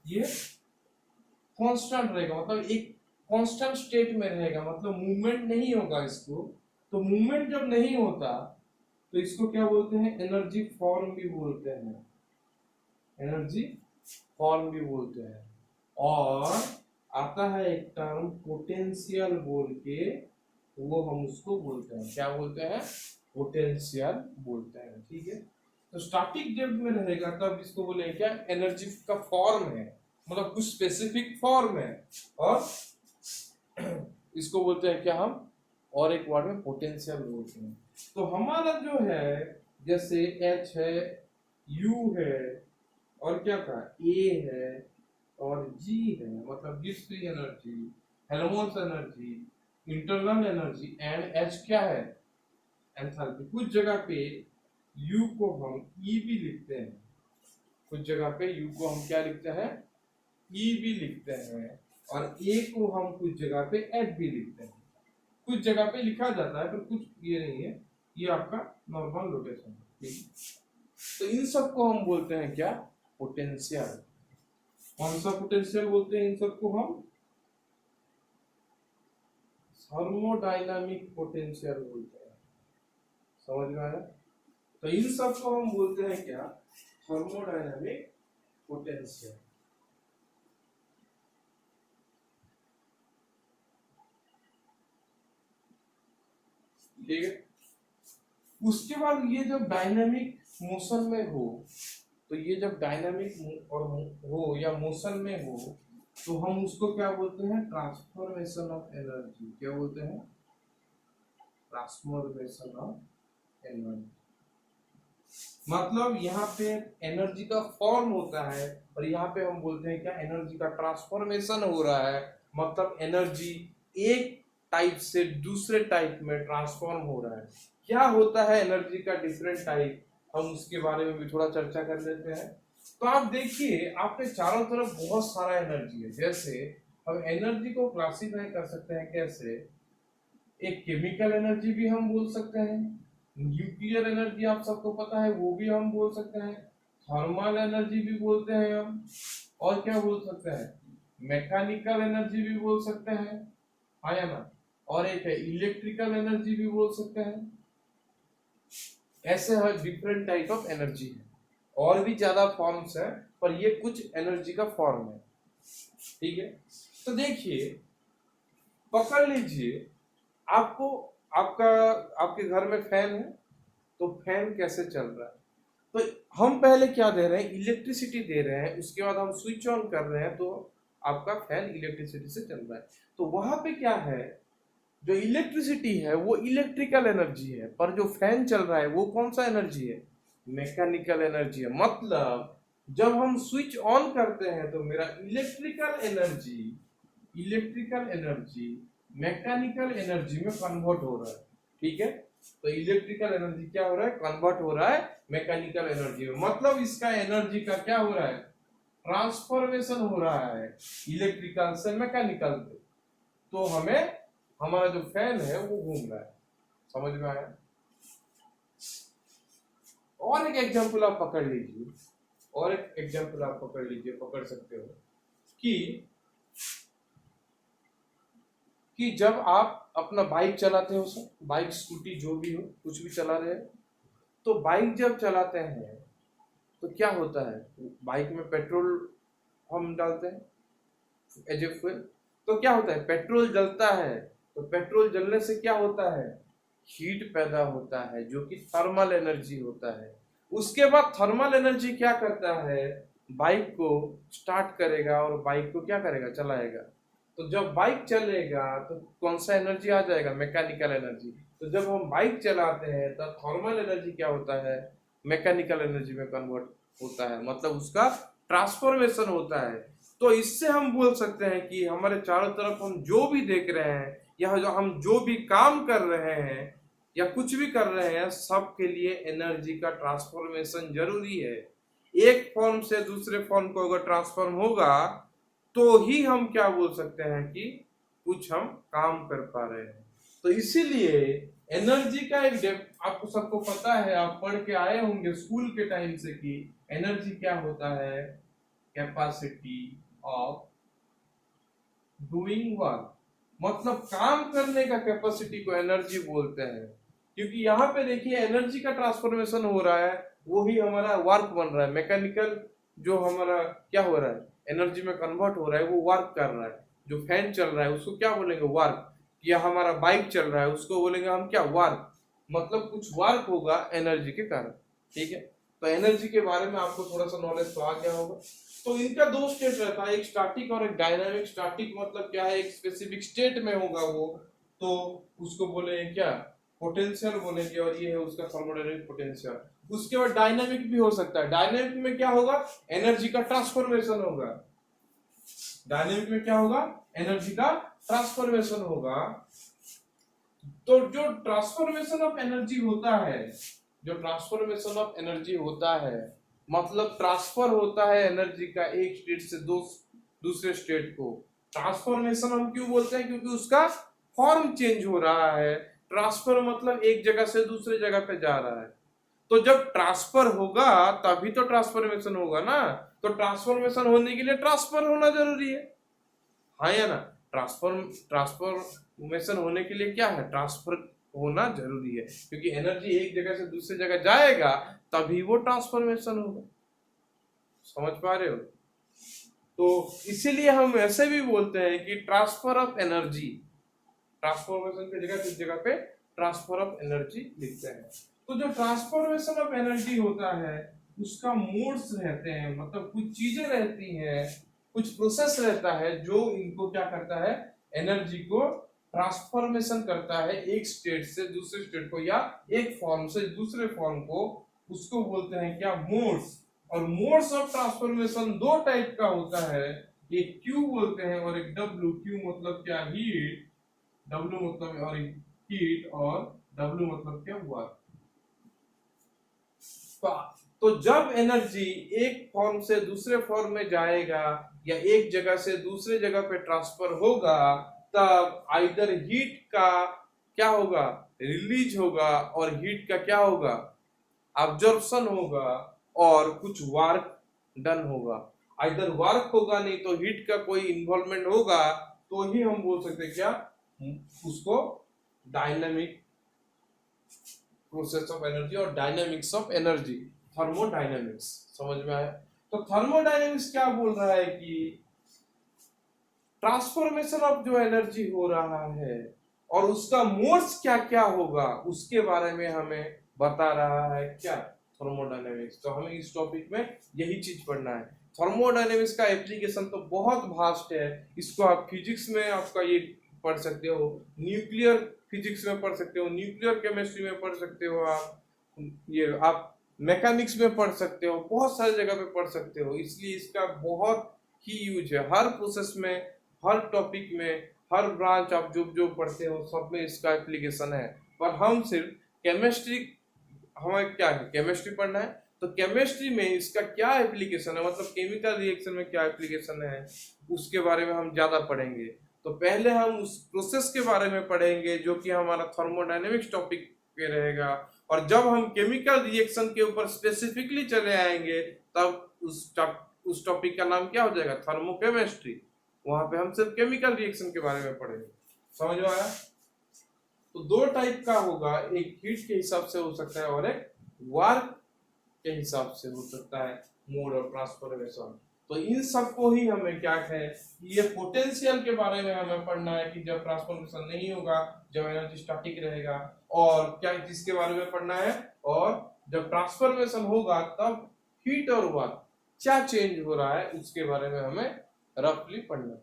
ये कांस्टेंट रहेगा, मतलब एक कांस्टेंट स्टेट में रहेगा, मतलब मूवमेंट नहीं होगा इसको। तो मूवमेंट जब नहीं होता तो इसको क्या बोलते हैं, एनर्जी फॉर्म भी बोलते हैं, एनर्जी फॉर्म भी बोलते हैं। और आता है एक टर्म पोटेंशियल बोल के, वो हम उसको बोलते हैं, क्या बोलते हैं, पोटेंशियल बोलते हैं। ठीक है, तो स्टैटिक जब में रहेगा तब इसको बोलेंगे क्या, एनर्जी का फॉर्म है, मतलब कुछ स्पेसिफिक फॉर्म है, और इसको बोलते हैं क्या हम, और एक वर्ड में पोटेंशियल बोलते हैं। तो हमारा जो है जैसे H है, U है, और क्या था, A है और G है, मतलब gives free energy, Helmholtz energy, internal energy, and H क्या है, एंथैल्पी। कुछ जगह पे U को हम E भी लिखते हैं, कुछ जगह पे U को हम क्या लिखते हैं, E भी लिखते हैं, और A को हम कुछ जगह पे F भी लिखते हैं। कुछ जगह पे लिखा जाता है पर कुछ ये नहीं है, ये आपका नॉर्मल नोटेशन है। ठीक, तो इन सब को हम बोलते हैं क्या, पोटेंशियल। कौन सा पोटेंशियल बोलते हैं इन सबको हम, थर्मोडायनामिक पोटेंशियल बोलते हैं। समझ में आया। तो इन सब को हम बोलते हैं क्या, थर्मोडायनामिक पोटेंशियल। ठीक है, उसके बाद ये जब डायनामिक मोशन में हो, तो ये जब डायनामिक और हो या मोशन में हो तो हम उसको क्या बोलते हैं, ट्रांसफॉर्मेशन ऑफ एनर्जी। क्या बोलते हैं, ट्रांसफॉर्मेशन ऑफ एनर्जी। मतलब यहाँ पे एनर्जी का फॉर्म होता है और यहाँ पे हम बोलते हैं क्या, एनर्जी का ट्रांसफॉर्मेशन हो रहा है, मतलब एनर्जी एक टाइप से दूसरे टाइप में ट्रांसफॉर्म हो रहा है। क्या होता है एनर्जी का डिफरेंट टाइप, हम उसके बारे में भी थोड़ा चर्चा कर लेते हैं। तो आप देखिए आपके चारों तरफ बहुत सारा एनर्जी है। जैसे हम एनर्जी को क्लासिफाई कर सकते हैं कैसे, एक केमिकल एनर्जी भी हम बोल सकते हैं, न्यूक्लियर एनर्जी आप सबको पता है वो भी हम बोल सकते हैं, थर्मल एनर्जी भी बोलते हैं हम, और क्या बोल सकते हैं, मैकेनिकल एनर्जी भी बोल सकते हैं, हाँ या ना, और एक है इलेक्ट्रिकल एनर्जी भी बोल सकते हैं। ऐसे हर डिफरेंट टाइप ऑफ एनर्जी है, और भी ज्यादा फॉर्म्स है, पर ये कुछ एनर्जी का फॉर्म है। ठीक है, तो देखिए पकड़ लीजिए, आपको आपका आपके घर में फैन है, तो फैन कैसे चल रहा है, तो हम पहले क्या दे रहे हैं, इलेक्ट्रिसिटी दे रहे हैं, उसके बाद हम स्विच ऑन कर रहे हैं तो आपका फैन इलेक्ट्रिसिटी से चल रहा है। तो वहां पे क्या है, जो इलेक्ट्रिसिटी है वो इलेक्ट्रिकल एनर्जी है, पर जो फैन चल रहा है वो कौन सा एनर्जी है, मैकेनिकल एनर्जी है। मतलब जब हम स्विच ऑन करते हैं तो मेरा इलेक्ट्रिकल एनर्जी मैकेनिकल एनर्जी में कन्वर्ट हो रहा है। ठीक है, तो इलेक्ट्रिकल एनर्जी क्या हो रहा है, कन्वर्ट हो रहा है मैकेनिकल एनर्जी में, मतलब इसका एनर्जी का क्या हो रहा है, ट्रांसफॉर्मेशन हो रहा है इलेक्ट्रिकल से मैकेनिकल पे। तो हमें हमारा जो फैन है वो घूम रहा है। समझ में आया। और एक एग्जांपल आप पकड़ लीजिए, और एक एग्जांपल आप पकड़ लीजिए, पकड़ सकते हो कि जब आप अपना बाइक चलाते हो, सर बाइक स्कूटी जो भी हो कुछ भी चला रहे हैं, तो बाइक जब चलाते हैं तो क्या होता है, बाइक में पेट्रोल हम डालते हैं एज ए फ्यूल, तो क्या होता है, पेट्रोल जलता है, तो पेट्रोल जलने से क्या होता है, हीट पैदा होता है जो कि थर्मल एनर्जी होता है। उसके बाद थर्मल एनर्जी क्या करता है, बाइक को स्टार्ट करेगा और बाइक को क्या करेगा, चलाएगा। तो जब बाइक चलेगा तो कौन सा एनर्जी आ जाएगा, मैकेनिकल एनर्जी। तो जब हम बाइक चलाते हैं तब थर्मल एनर्जी क्या होता है, मैकेनिकल एनर्जी में कन्वर्ट होता है, मतलब उसका ट्रांसफॉर्मेशन होता है। तो इससे हम बोल सकते हैं कि हमारे चारों तरफ हम जो भी देख रहे हैं या जो हम जो भी काम कर रहे हैं या कुछ भी कर रहे हैं, सबके लिए एनर्जी का ट्रांसफॉर्मेशन जरूरी है। एक फॉर्म से दूसरे फॉर्म को अगर ट्रांसफॉर्म होगा तो ही हम क्या बोल सकते हैं कि कुछ हम काम कर पा रहे हैं। तो इसीलिए एनर्जी का एक आपको सबको पता है, आप पढ़ के आए होंगे स्कूल के टाइम से कि एनर्जी क्या होता है, कैपेसिटी ऑफ डूइंग वर्क, मतलब काम करने का कैपेसिटी को एनर्जी बोलते हैं। क्योंकि यहाँ पे देखिए एनर्जी का ट्रांसफॉर्मेशन हो रहा है, वो ही हमारा वर्क बन रहा है, मैकेनिकल जो हमारा क्या हो रहा है, एनर्जी में कन्वर्ट हो रहा है, वो वर्क कर रहा है। जो फैन चल रहा है उसको क्या बोलेंगे, वर्क। या हमारा बाइक चल रहा है उसको बोलेंगे हम क्या, वर्क। मतलब कुछ वर्क होगा एनर्जी के कारण, ठीक है। तो एनर्जी के बारे में आपको थोड़ा सा नॉलेज तो आ गया होगा। तो इनका दो स्टेट रहता है, एक स्टैटिक और एक डायनामिक। स्टैटिक मतलब क्या है, एक स्पेसिफिक स्टेट में होगा वो, तो उसको बोले क्या, पोटेंशियल बोलेंगे, और ये है उसका थर्मोडायनामिक पोटेंशियल। उसके बाद डायनामिक भी हो सकता है। डायनामिक में क्या होगा, एनर्जी का ट्रांसफॉर्मेशन होगा। डायनामिक में क्या होगा, एनर्जी का ट्रांसफॉर्मेशन होगा। तो जो ट्रांसफॉर्मेशन ऑफ एनर्जी होता है, जो ट्रांसफॉर्मेशन ऑफ एनर्जी होता है, मतलब ट्रांसफर होता है एनर्जी का एक स्टेट से दूसरे स्टेट को। ट्रांसफॉर्मेशन हम क्यों बोलते हैं, क्योंकि उसका फॉर्म चेंज हो रहा है। ट्रांसफर मतलब एक जगह से दूसरे जगह पे जा रहा है। तो जब ट्रांसफर होगा तभी तो ट्रांसफॉर्मेशन होगा ना। तो ट्रांसफॉर्मेशन होने के लिए ट्रांसफर होना जरूरी है, हाँ या ना। ट्रांसफॉर्मेशन होने के लिए क्या है, ट्रांसफर होना जरूरी है, क्योंकि एनर्जी एक जगह से दूसरी जगह जाएगा तभी वो ट्रांसफॉर्मेशन होगा। समझ पा रहे हो। तो इसीलिए हम ऐसे भी बोलते हैं कि ट्रांसफर ऑफ एनर्जी, ट्रांसफॉर्मेशन की जगह किस जगह पे ट्रांसफर ऑफ एनर्जी लिखते हैं। तो जो ट्रांसफॉर्मेशन ऑफ एनर्जी होता है उसका मोड्स रहते हैं, मतलब कुछ चीजें रहती हैं, कुछ प्रोसेस रहता है जो इनको क्या करता है, एनर्जी को ट्रांसफॉर्मेशन करता है एक स्टेट से दूसरे स्टेट को, या एक फॉर्म से दूसरे फॉर्म को। उसको बोलते हैं क्या, मोड्स। और मोड्स ऑफ ट्रांसफॉर्मेशन दो टाइप का होता है, एक क्यू बोलते हैं और एक डब्ल्यू। क्यू मतलब क्या, हीट, डब्ल्यू मतलब और हीट, और डब्ल्यू मतलब क्या, वर्क। तो जब एनर्जी एक फॉर्म से दूसरे फॉर्म में जाएगा या एक जगह से दूसरे जगह पे ट्रांसफर होगा, तब आइदर हीट का क्या होगा, रिलीज होगा, और हीट का क्या होगा, अब्जॉर्प्शन होगा, और कुछ वर्क डन होगा। आइदर वर्क होगा, नहीं तो हीट का कोई इन्वॉल्वमेंट होगा, तो ही हम बोल सकते हैं क्या, उसको डायनामिक प्रोसेस ऑफ एनर्जी और डायनामिक्स ऑफ एनर्जी, थर्मोडायनामिक्स। समझ में आया। तो थर्मोडायनामिक्स क्या बोल रहा है कि ट्रांसफॉर्मेशन ऑफ जो एनर्जी हो रहा है और उसका मोड्स क्या क्या होगा उसके बारे में हमें बता रहा है क्या, थर्मोडायनामिक्स। तो हमें इस टॉपिक में यही चीज पढ़ना है। थर्मोडायनामिक्स का एप्लीकेशन तो बहुत वास्ट है, इसको आप फिजिक्स में आपका ये पढ़ सकते हो, न्यूक्लियर फिजिक्स में पढ़ सकते हो, न्यूक्लियर केमिस्ट्री में पढ़ सकते हो, आप मैकेनिक्स में पढ़ सकते हो, बहुत सारी जगह पे पढ़ सकते हो। इसलिए इसका बहुत ही यूज है, हर प्रोसेस में, हर टॉपिक में, हर ब्रांच आप जो जो पढ़ते हो सब में इसका एप्लीकेशन है। पर हम सिर्फ केमिस्ट्री, हमें क्या है, केमिस्ट्री पढ़ना है, तो केमिस्ट्री में इसका क्या एप्लीकेशन है, मतलब केमिकल रिएक्शन में क्या एप्लीकेशन है, उसके बारे में हम ज्यादा पढ़ेंगे। तो पहले हम उस प्रोसेस के बारे में पढ़ेंगे जो कि हमारा थर्मोडायनेमिक्स टॉपिक पे रहेगा, और जब हम केमिकल रिएक्शन के ऊपर स्पेसिफिकली चले आएंगे तब उस टॉपिक का नाम क्या हो जाएगा, थर्मोकेमिस्ट्री। वहां पे हम सिर्फ केमिकल रिएक्शन के बारे में पढ़ेंगे। समझ में आया। तो दो टाइप का होगा, एक हीट के हिसाब से हो सकता है और एक वर्क के हिसाब से हो सकता है मोड और ट्रांसफॉर्मेशन। तो इन सबको ही हमें क्या है, ये पोटेंशियल के बारे में हमें पढ़ना है कि जब ट्रांसफॉर्मेशन नहीं होगा, जब एनर्जी स्टैटिक रहेगा, और क्या किसके बारे में पढ़ना है, और जब ट्रांसफॉर्मेशन होगा तब हीट और वर्क क्या चेंज हो रहा है उसके बारे में हमें रफली पढ़ना है।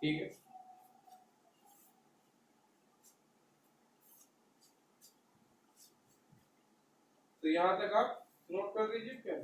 ठीक है, तो यहां तक आप नोट कर लीजिए क्या।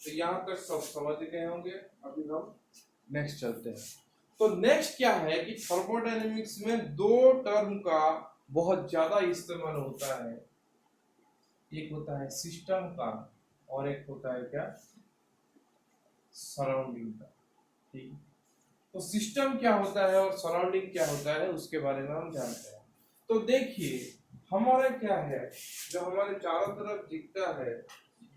तो यहाँ तक सब समझ गए होंगे। अभी हम नेक्स्ट चलते हैं। तो नेक्स्ट क्या है कि थर्मोडायनेमिक्स में दो टर्म का बहुत ज्यादा इस्तेमाल होता है। एक होता है सिस्टम का और एक होता है क्या, सराउंडिंग का। ठीक, तो सिस्टम क्या होता है और सराउंडिंग क्या होता है उसके बारे में हम जानते हैं। तो देखिए हमारा क्या है, जो हमारे चारों तरफ दिखता है,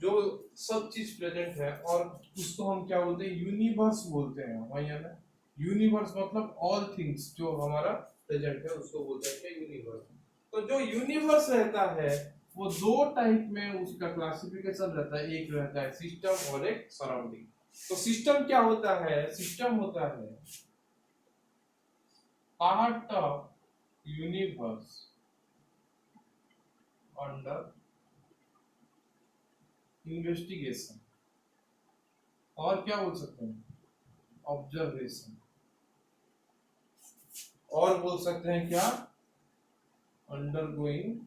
जो सब चीज प्रेजेंट है, और उसको हम क्या बोलते हैं, यूनिवर्स बोलते हैं। वही ना, यूनिवर्स मतलब ऑल थिंग्स जो हमारा प्रेजेंट है उसको बोलते हैं क्या, यूनिवर्स। तो जो यूनिवर्स रहता है वो दो टाइप में उसका क्लासिफिकेशन रहता है, एक रहता है सिस्टम और एक सराउंडिंग। तो सिस्टम क्या होता है, सिस्टम होता है part of universe under investigation, और क्या बोल सकते हैं, ऑब्जर्वेशन, और बोल सकते हैं क्या, अंडरगोइंग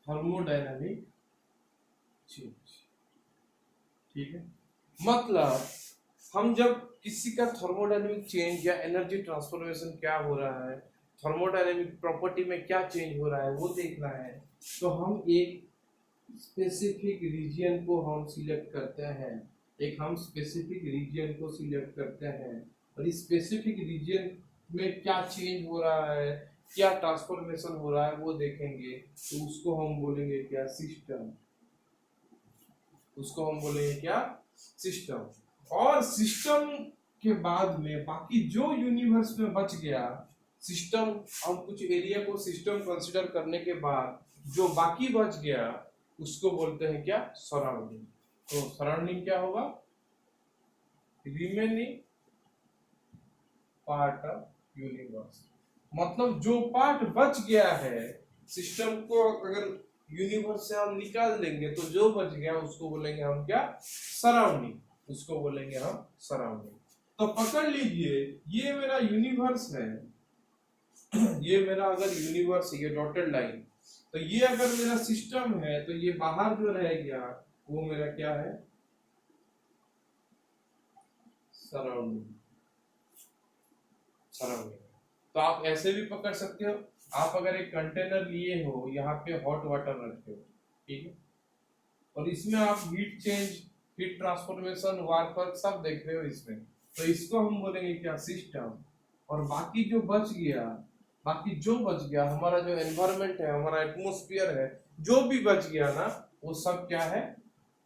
थर्मोडायनामिक चेंज। ठीक है, मतलब हम जब किसी का थर्मोडायनामिक चेंज या एनर्जी ट्रांसफॉर्मेशन क्या हो रहा है, थर्मोडायनामिक प्रॉपर्टी में क्या चेंज हो रहा है वो देखना है, तो हम एक स्पेसिफिक रीजन को हम सिलेक्ट करते हैं। एक हम स्पेसिफिक रीजन को सिलेक्ट करते हैं, और इस स्पेसिफिक रीजन में क्या चेंज हो रहा है, क्या ट्रांसफॉर्मेशन हो रहा है वो देखेंगे। तो उसको हम बोलेंगे क्या, सिस्टम। उसको हम बोलेंगे क्या, सिस्टम। और सिस्टम के बाद में बाकी जो यूनिवर्स में बच गया, सिस्टम, हम कुछ एरिया को सिस्टम कंसीडर करने के बाद जो बाकी बच गया उसको बोलते हैं क्या, सराउंडिंग। तो सराउंडिंग क्या होगा, रिमेनिंग पार्ट ऑफ यूनिवर्स। मतलब जो पार्ट बच गया है सिस्टम को, अगर यूनिवर्स से हम निकाल देंगे तो जो बच गया उसको बोलेंगे हम क्या, सराउंडिंग। उसको बोलेंगे हम सराउंडिंग। तो पकड़ लीजिए ये मेरा यूनिवर्स है, ये मेरा अगर यूनिवर्स, ये डॉटेड लाइन, तो ये अगर मेरा सिस्टम है तो ये बाहर जो रह गया वो मेरा क्या है, सराउंडिंग। सराउंडिंग तो आप ऐसे भी पकड़ सकते हो, आप अगर एक कंटेनर लिए हो, यहाँ पे हॉट वाटर रखते हो, ठीक है, और इसमें आप हीट चेंज, हीट ट्रांसफॉर्मेशन, वार्क सब देख रहे हो इसमें, तो इसको हम बोलेंगे क्या, सिस्टम। और बाकी जो बच गया, बाकी जो बच गया हमारा जो एनवायरनमेंट है, हमारा एटमॉस्फेयर है, जो भी बच गया ना वो सब क्या है,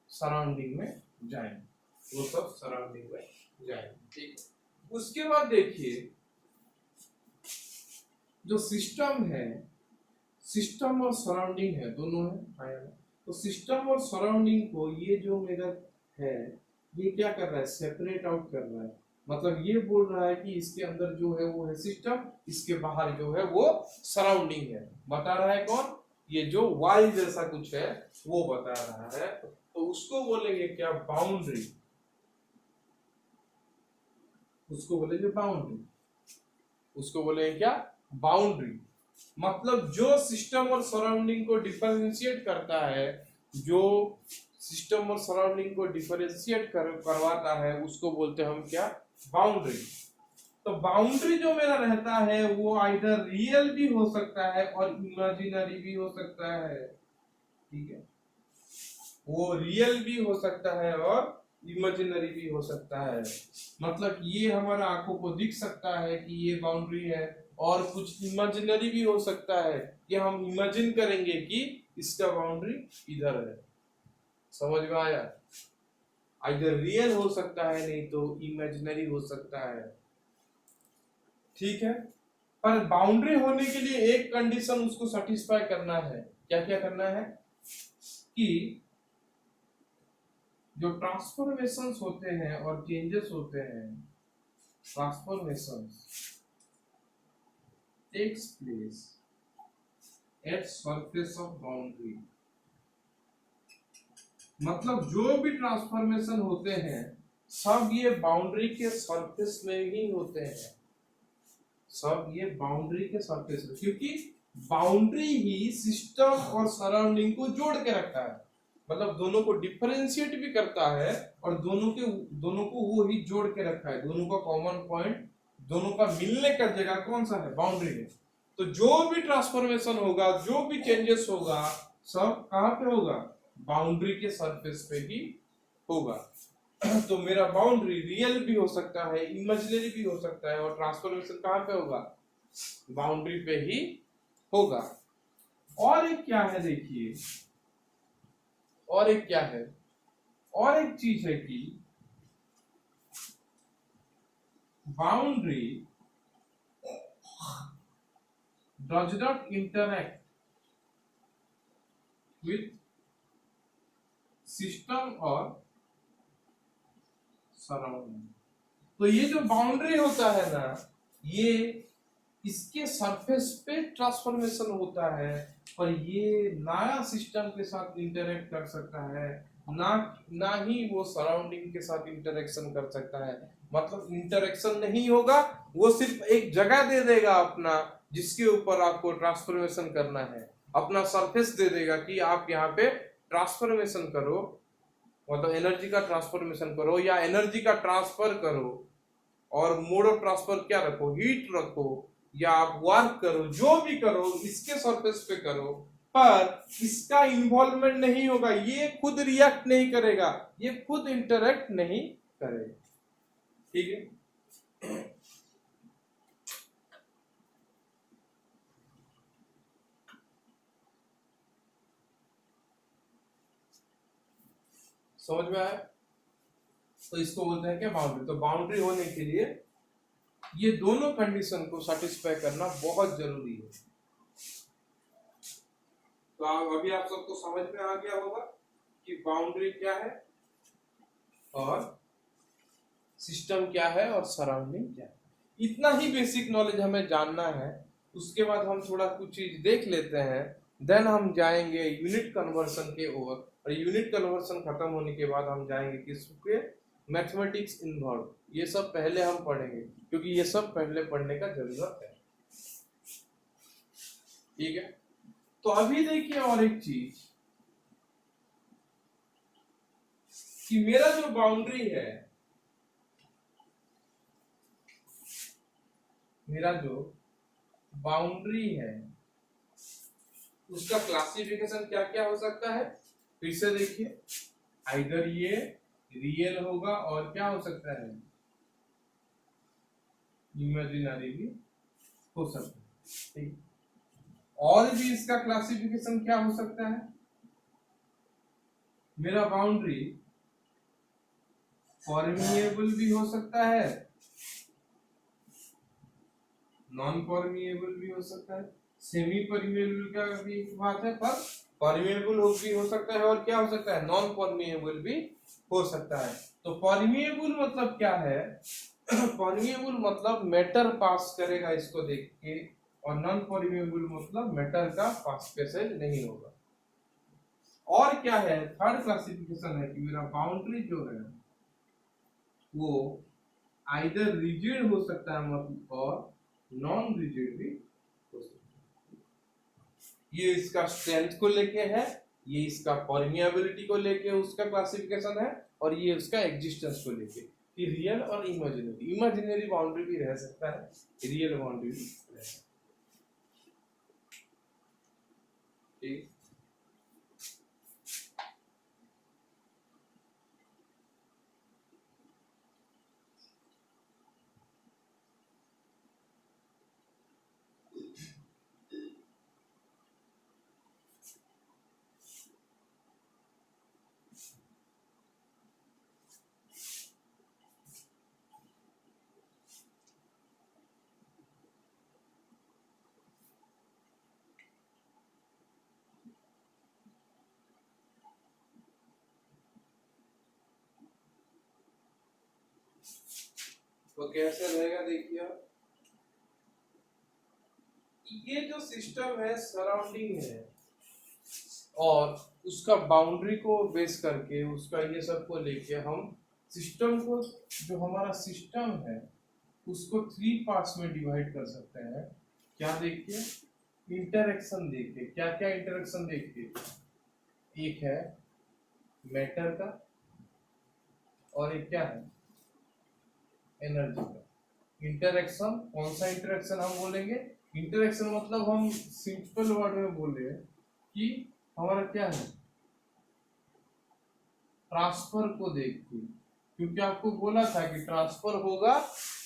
सराउंडिंग में जाएंगे, वो सब सराउंडिंग में जाएंगे। ठीक है, उसके बाद देखिए जो सिस्टम है, सिस्टम और सराउंडिंग है, दोनों है आया ना। तो सिस्टम और सराउंडिंग को ये जो मेरा है ये क्या कर रहा है, सेपरेट आउट कर रहा है। मतलब ये बोल रहा है कि इसके अंदर जो है वो है सिस्टम, इसके बाहर जो है वो सराउंडिंग है। बता रहा है कौन, ये जो वाई जैसा कुछ है वो बता रहा है, तो उसको बोलेंगे क्या, बाउंड्री। उसको बोलेंगे बाउंड्री। उसको बोलेंगे क्या, बाउंड्री। मतलब जो सिस्टम और सराउंडिंग को डिफरेंशिएट करता है, जो सिस्टम और सराउंडिंग को डिफरेंशिएट करवाता है, उसको बोलते हैं हम क्या, बाउंड्री। तो बाउंड्री जो मेरा रहता है वो आइदर रियल भी हो सकता है और इमेजिनरी भी हो सकता है, ठीक है। वो रियल भी हो सकता है और इमेजिनरी भी हो सकता है। मतलब ये हमारा आंखों को दिख सकता है कि ये बाउंड्री है, और कुछ इमेजिनरी भी हो सकता है कि हम इमेजिन करेंगे कि इसका बाउंड्री इधर है। समझ में आया? इधर रियल हो सकता है, नहीं तो इमेजिनरी हो सकता है, ठीक है। पर बाउंड्री होने के लिए एक कंडीशन उसको सेटिस्फाई करना है। क्या क्या करना है कि जो ट्रांसफॉर्मेशंस होते हैं और चेंजेस होते हैं, transformations takes place at surface of boundary. मतलब जो भी ट्रांसफॉर्मेशन होते हैं सब ये बाउंड्री के सरफेस में ही होते हैं, सब ये बाउंड्री के सरफेस में, क्योंकि बाउंड्री ही सिस्टम और सराउंडिंग को जोड़ के रखता है। मतलब दोनों को डिफरेंशिएट भी करता है और दोनों को वो ही जोड़ के रखा है। दोनों का कॉमन पॉइंट, दोनों का मिलने का जगह कौन सा है, बाउंड्री है। तो जो भी ट्रांसफॉर्मेशन होगा, जो भी चेंजेस होगा, सब कहां पे होगा, बाउंड्री के सरफेस पे ही होगा। तो मेरा बाउंड्री रियल भी हो सकता है, इमेजिनरी भी हो सकता है, और ट्रांसफॉर्मेशन कहां पे होगा, बाउंड्री पे ही होगा। और एक क्या है देखिए, और एक क्या है, और एक चीज है कि boundary does not interact with system और सराउंडिंग। तो ये जो बाउंड्री होता है ना, ये इसके सरफेस पे ट्रांसफॉर्मेशन होता है, पर ये नया सिस्टम के साथ इंटरेक्ट कर सकता है, ना ही वो सराउंडिंग के साथ इंटरेक्शन कर सकता है। मतलब इंटरेक्शन नहीं होगा, वो सिर्फ एक जगह दे देगा अपना, जिसके ऊपर आपको ट्रांसफॉर्मेशन करना है। अपना सरफेस दे देगा कि आप यहाँ पे ट्रांसफॉर्मेशन करो, मतलब एनर्जी का ट्रांसफॉर्मेशन करो या एनर्जी का ट्रांसफर करो, और मोड ऑफ ट्रांसफर क्या रखो, हीट रखो, या आप वर्क करो, जो भी करो इसके सरफेस पे करो, पर इसका इन्वॉल्वमेंट नहीं होगा, ये खुद रिएक्ट नहीं करेगा, ये खुद इंटरेक्ट नहीं करेगा, ठीक है। समझ में आया? तो इसको बोलते हैं क्या, बाउंड्री। तो बाउंड्री होने के लिए ये दोनों कंडीशन को सेटिस्फाई करना बहुत जरूरी है। तो अभी आप सबको समझ में आ गया होगा कि बाउंड्री क्या है और सिस्टम क्या है और सराउंडिंग क्या है। इतना ही बेसिक नॉलेज हमें जानना है। उसके बाद हम थोड़ा कुछ चीज देख लेते हैं, देन हम जाएंगे यूनिट कन्वर्सन के ओर, और यूनिट कन्वर्सन खत्म होने के बाद हम जाएंगे किसके, मैथमेटिक्स इन्वॉल्व। ये सब पहले हम पढ़ेंगे, क्योंकि ये सब पहले पढ़ने का जरूरत है, ठीक है। तो अभी देखिए और एक चीज कि मेरा जो बाउंड्री है, मेरा जो बाउंड्री है उसका क्लासिफिकेशन क्या क्या हो सकता है, फिर से देखिए। आइदर ये रियल होगा और क्या हो सकता है, इमेजिनरी भी हो सकता है, ठीक। और भी इसका क्लासिफिकेशन क्या हो सकता है, मेरा बाउंड्री परमिएबल भी हो सकता है, नॉन परमिएबल भी हो सकता है, सेमी परमिएबल का भी बात है, पर परमिएबल भी हो सकता है, और क्या हो सकता है, नॉन परमिएबल भी हो सकता है। तो परमिएबल मतलब क्या है, परमिएबल मतलब मैटर पास करेगा इसको देख के, और नॉन परमिएबल मतलब मेटल का फास्ट पैसेज नहीं होगा। और क्या है, थर्ड क्लासिफिकेशन है कि मेरा बाउंड्री जो है वो आइदर रिजिड हो सकता है मतलब और नॉन रिजिड भी हो सकता है। ये इसका स्ट्रेंथ को लेके है, ये इसका परमिएबिलिटी को लेके उसका क्लासिफिकेशन है, और ये उसका एग्जिस्टेंस को लेके कि रियल और इमेजिनरी। इमेजिनरी बाउंड्री भी रह सकता है, रियल बाउंड्री भी रह सकता है। ठीक, तो कैसे रहेगा देखिए आप, ये जो सिस्टम है सराउंडिंग है और उसका बाउंड्री को बेस करके उसका ये सब को लेके हम सिस्टम को, जो हमारा सिस्टम है उसको 3 पार्ट्स में डिवाइड कर सकते हैं। क्या देखिए, इंटरेक्शन देखिए, क्या क्या इंटरेक्शन देखिए, एक है मैटर का और एक क्या है एनर्जी का। इंटरेक्शन, कौन सा इंटरेक्शन हम बोलेंगे, इंटरेक्शन मतलब हम सिंपल वर्ड में बोले कि हमारा क्या है ट्रांसफर को देखते, क्योंकि आपको बोला था कि ट्रांसफर होगा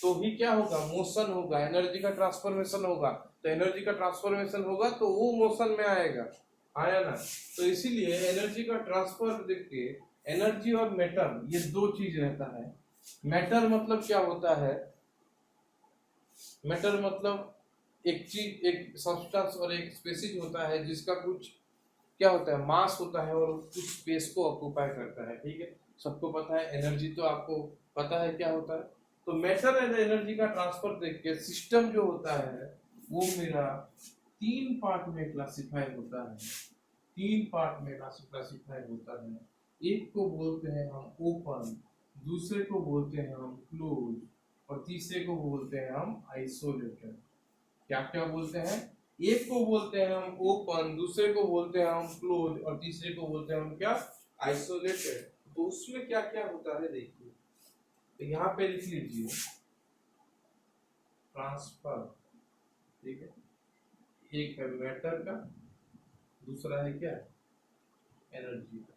तो ही क्या होगा, मोशन होगा, एनर्जी का ट्रांसफॉर्मेशन होगा, तो एनर्जी का ट्रांसफॉर्मेशन होगा तो वो मोशन में आएगा, आया ना। तो इसीलिए एनर्जी का ट्रांसफर देखिए, एनर्जी और मैटर ये दो चीज रहता है। मैटर मतलब क्या होता है, मैटर मतलब एक चीज, एक सब्सटेंस और एक स्पेसीज होता है जिसका कुछ क्या होता है मास होता है और उस स्पेस को ऑक्यूपाई करता है। ठीक है, सबको पता है। एनर्जी तो आपको पता है क्या होता है। तो मैटर एंड एनर्जी का ट्रांसफर देख के सिस्टम जो होता है वो मेरा 3 पार्ट में क्लासिफाई होता है, 3 पार्ट में क्लासिफाई होता है। एक को बोलते हैं हम ओपन, दूसरे को बोलते हैं हम क्लोज, और तीसरे को बोलते हैं हम आइसोलेटेड। क्या क्या बोलते हैं, एक को बोलते हैं हम ओपन, दूसरे को बोलते हैं हम क्लोज, और तीसरे को बोलते हैं हम क्या आइसोलेटेड। तो उसमें क्या क्या होता है देखिए, तो यहाँ पे लिख लीजिए ट्रांसफर। ठीक है, एक है मैटर का, दूसरा है क्या एनर्जी का।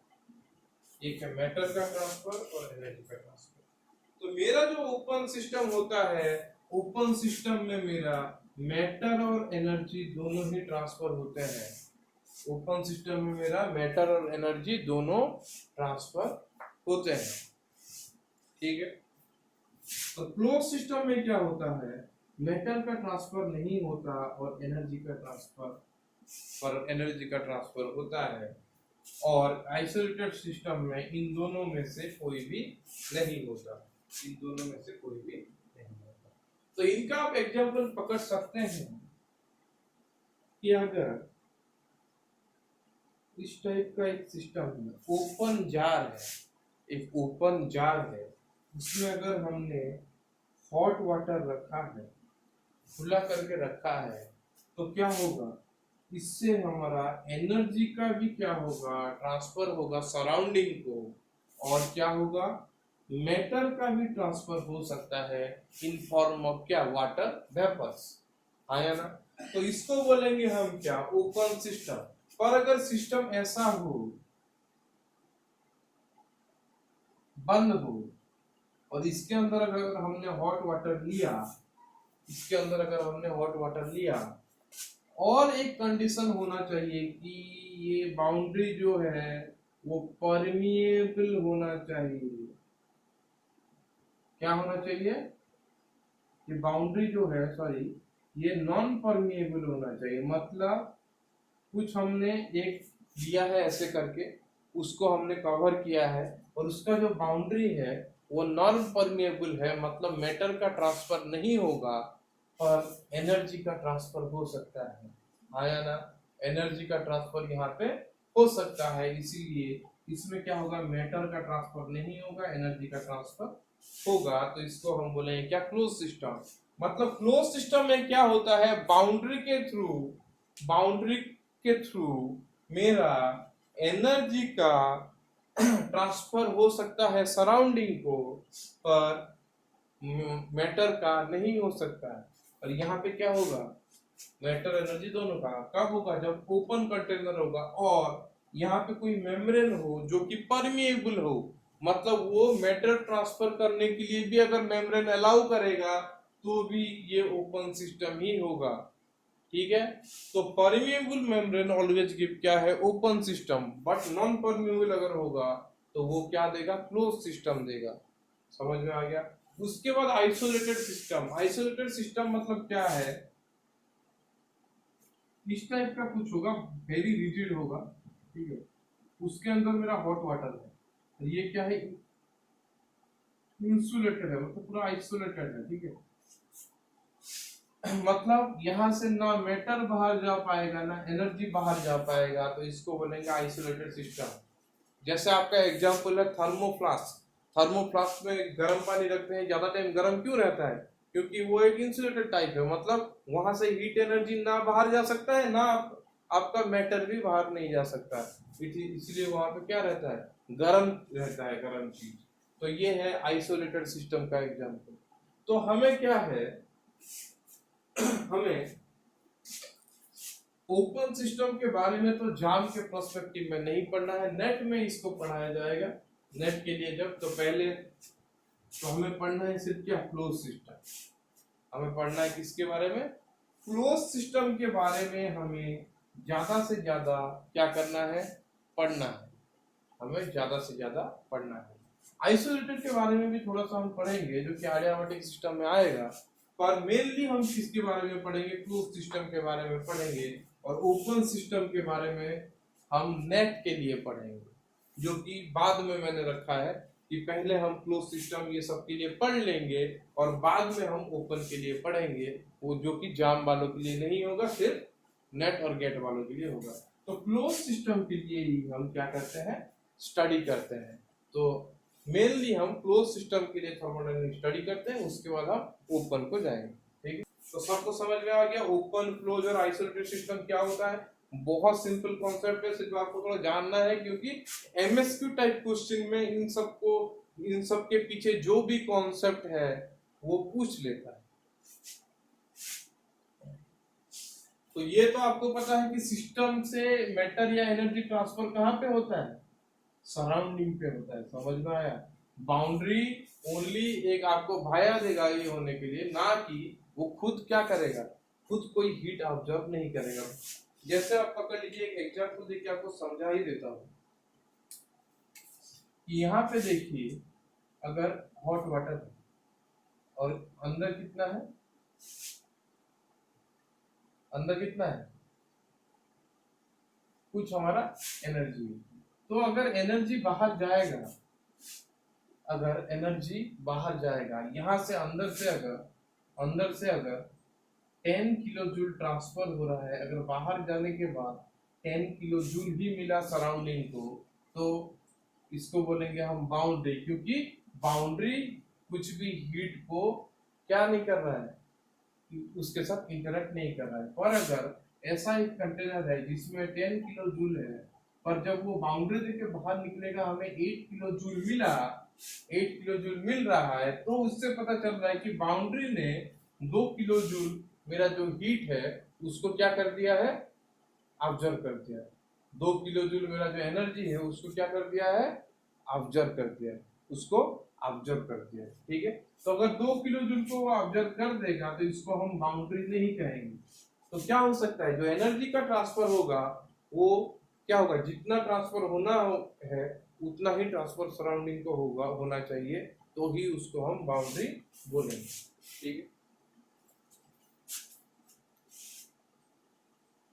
एक है मैटर का ट्रांसफर और एनर्जी का ट्रांसफर। तो मेरा जो ओपन सिस्टम होता है, ओपन सिस्टम में मेरा मैटर और एनर्जी दोनों ही ट्रांसफर होते हैं। ओपन सिस्टम में मेरा मैटर और एनर्जी दोनों ट्रांसफर होते हैं। ठीक है, तो क्लोज सिस्टम में क्या होता है, मैटर का ट्रांसफर नहीं होता और एनर्जी का ट्रांसफर होता है। और आइसोलेटेड सिस्टम में इन दोनों में से कोई भी नहीं होता, इन दोनों में से कोई भी नहीं होता। तो इनका आप एग्जाम्पल पकड़ सकते हैं कि अगर इस टाइप का एक सिस्टम है, ओपन जार है, एक ओपन जार है, उसमें अगर हमने हॉट वाटर रखा है, खुला करके रखा है, तो क्या होगा, इससे हमारा एनर्जी का भी क्या होगा ट्रांसफर होगा सराउंडिंग को, और क्या होगा मैटर का भी ट्रांसफर हो सकता है इन फॉर्म ऑफ क्या वाटर वेपर्स, आया ना। तो इसको बोलेंगे हम क्या ओपन सिस्टम। पर अगर सिस्टम ऐसा हो बंद हो और इसके अंदर अगर हमने हॉट वाटर लिया, इसके अंदर अगर हमने हॉट वाटर लिया, और एक कंडीशन होना चाहिए कि ये बाउंड्री जो है वो परमिएबल होना चाहिए। क्या होना चाहिए, कि बाउंड्री जो है सॉरी ये नॉन परमिएबल होना चाहिए। मतलब कुछ हमने एक लिया है ऐसे करके, उसको हमने कवर किया है और उसका जो बाउंड्री है वो नॉन परमिएबल है, मतलब मैटर का ट्रांसफर नहीं होगा पर एनर्जी का ट्रांसफर हो सकता है, हाँ या ना? एनर्जी का ट्रांसफर यहाँ पे हो सकता है, इसीलिए इसमें क्या होगा, मैटर का ट्रांसफर नहीं होगा, एनर्जी का ट्रांसफर होगा। तो इसको हम बोलेंगे क्या, क्लोज सिस्टम। मतलब क्लोज सिस्टम में क्या होता है, बाउंड्री के थ्रू मेरा एनर्जी का ट्रांसफर हो सकता है सराउंडिंग को, पर मैटर का नहीं हो सकता है। और यहाँ पे क्या होगा, मैटर एनर्जी दोनों का कब होगा, जब ओपन कंटेनर होगा और यहाँ पे कोई मेम्ब्रेन हो जो कि परमिएबल हो। मतलब वो मैटर ट्रांसफर करने के लिए भी अगर मेम्ब्रेन अलाउ करेगा तो भी ये ओपन सिस्टम ही होगा, ठीक है। तो परमिएबल मेम्ब्रेन ऑलवेज गिव क्या है, open system. But non permeable अगर होगा तो वो क्या देगा, क्लोज सिस्टम देगा। समझ में आ गया। उसके बाद आइसोलेटेड सिस्टम मतलब क्या है, इस टाइप का कुछ होगा, वेरी रिजिड होगा, ठीक है। उसके अंदर मेरा हॉट वाटर है, और ये क्या है, इंसुलेटेड है, मतलब पूरा आइसोलेटेड है, ठीक है। मतलब यहाँ से ना मैटर बाहर जा पाएगा ना एनर्जी बाहर जा पाएगा, तो इसको बोलेंगे आइसोलेटेड सिस्टम। जैसे आपका एग्जांपल है थर्मोफ्लास्क। थर्मोफ्लास्क में गर्म पानी रखते हैं, ज्यादा टाइम गर्म क्यों रहता है, क्योंकि वो एक इंसुलेटेड टाइप है। मतलब वहां से हीट एनर्जी ना बाहर जा सकता है, ना आपका मैटर भी बाहर नहीं जा सकता है, इसलिए वहां पे क्या रहता है, गर्म रहता है, गर्म चीज। तो ये है आइसोलेटेड सिस्टम का एग्जांपल। तो हमें क्या है, हमें ओपन सिस्टम के बारे में तो जाम के पर्सपेक्टिव में नहीं पढ़ना है, नेट में इसको पढ़ाया जाएगा। नेट के लिए जब, तो पहले तो हमें पढ़ना है सिर्फ क्या, क्लोज सिस्टम। हमें पढ़ना है किसके बारे में, क्लोज सिस्टम के बारे में। हमें ज्यादा से ज्यादा क्या करना है, पढ़ना है, हमें ज्यादा से ज्यादा पढ़ना है। आइसोलेटेड के बारे में भी थोड़ा सा हम पढ़ेंगे, जो कि एडियाबैटिक सिस्टम में आएगा। पर मेनली हम किसके बारे में पढ़ेंगे, क्लोज सिस्टम के बारे में पढ़ेंगे। और ओपन सिस्टम के बारे में हम नेट के लिए पढ़ेंगे, जो कि बाद में मैंने रखा है कि पहले हम क्लोज सिस्टम ये सब के लिए पढ़ लेंगे और बाद में हम ओपन के लिए पढ़ेंगे, वो जो कि जाम वालों के लिए नहीं होगा, सिर्फ नेट और गेट वालों के लिए होगा। तो क्लोज सिस्टम के लिए ही हम क्या करते हैं, स्टडी करते हैं। तो मेनली हम क्लोज सिस्टम के लिए थर्मोडायनामिक स्टडी करते हैं, उसके बाद हम ओपन को जाएंगे, ठीक है। तो सबको समझ में आ गया ओपन, क्लोज और आइसोलेटेड सिस्टम क्या होता है। बहुत सिंपल कॉन्सेप्ट है, सिर्फ आपको थोड़ा जानना है, क्योंकि एमएसक्यू टाइप क्वेश्चन में इन सब के पीछे जो भी कॉन्सेप्ट है वो पूछ लेता है। तो ये तो आपको पता है कि सिस्टम से मैटर या एनर्जी ट्रांसफर कहाँ पे होता है, सराउंडिंग पे होता है। समझ में आया। बाउंड्री ओनली एक आपको भाया देगा ये होने के लिए, ना कि वो खुद क्या करेगा, खुद कोई हीट ऑब्जर्व नहीं करेगा। जैसे आप पकड़ लीजिए, एक एग्जांपल देके आपको समझा ही देता हूँ। यहाँ पे देखिए, अगर हॉट वाटर है और अंदर कितना है, अंदर कितना है, कुछ हमारा एनर्जी है। तो अगर एनर्जी बाहर जाएगा, अगर एनर्जी बाहर जाएगा यहां से, अंदर से अगर 10 किलो जूल ट्रांसफर हो रहा है, अगर बाहर जाने के बाद 10 किलो जूल ही मिला सराउंडिंग को, तो इसको बोलेंगे हम बाउंड्री, क्योंकि बाउंड्री कुछ भी हीट को क्या नहीं कर रहा है, उसके साथ इंटरेक्ट नहीं कर रहा है। पर अगर ऐसा एक कंटेनर है जिसमें 10 किलो जूल है, पर जब वो बाउंड्री देके बाहर निकलेगा, हमें 8 किलो जूल मिला, 8 किलो जूल मिल रहा है, तो उससे पता चल रहा है कि बाउंड्री ने 2 किलो जूल मेरा जो हीट है उसको क्या कर दिया है, ऑब्जर्व कर दिया है। 2 किलो जूल मेरा जो एनर्जी है उसको क्या कर दिया है, ऑब्जर्व कर दिया है, उसको ऑब्जर्व कर दिया है, ठीक है। तो अगर 2 किलो जूल को ऑब्जर्व कर देगा तो इसको हम बाउंड्री नहीं कहेंगे। तो क्या हो सकता है, जो एनर्जी का ट्रांसफर होगा वो क्या होगा, जितना ट्रांसफर है उतना ही ट्रांसफर सराउंडिंग को होना चाहिए, तो ही उसको हम बाउंड्री बोलेंगे, ठीक है।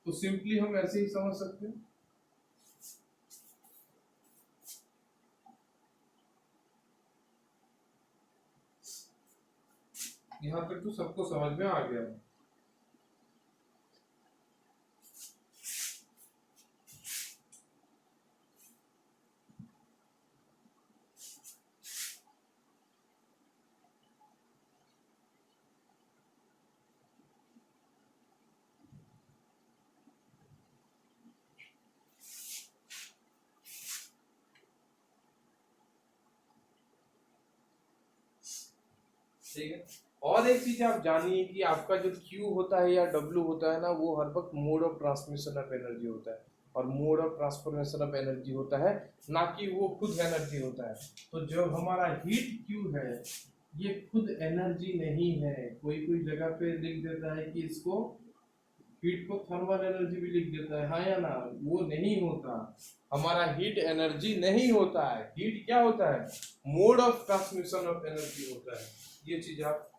तो सिंपली हम ऐसे ही समझ सकते हैं। यहाँ तक तो सबको समझ में आ गया। ठीक है। और एक चीज आप जानिए कि आपका जो Q होता है या W होता है ना, वो हर वक्त mode of transmission of energy होता है, और mode of transformation of energy होता है, ना कि वो खुद एनर्जी होता है। तो जो हमारा हीट Q है ये खुद एनर्जी नहीं है। कोई कोई जगह पे लिख देता है कि इसको हीट को थर्मल एनर्जी भी लिख देता है, हाँ या ना, वो नहीं होता। हमारा हीट एनर्जी नहीं होता है। हीट क्या होता है? Mode of transmission of energy होता है। ये चीज आप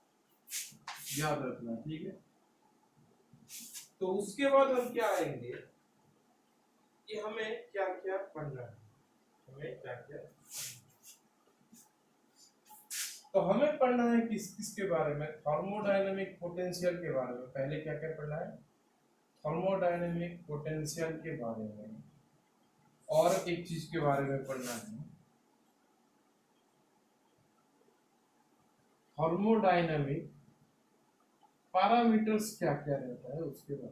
याद रखना, ठीक है। तो उसके बाद हम क्या आएंगे कि हमें क्या क्या पढ़ना है, हमें क्या क्या, तो हमें पढ़ना है किसके बारे में? थर्मोडायनेमिक पोटेंशियल के बारे में। पहले क्या क्या पढ़ना है? थर्मोडायनेमिक पोटेंशियल के बारे में, और एक चीज के बारे में पढ़ना है, थर्मोडायनेमिक पैरामीटर्स क्या क्या रहता है उसके बारे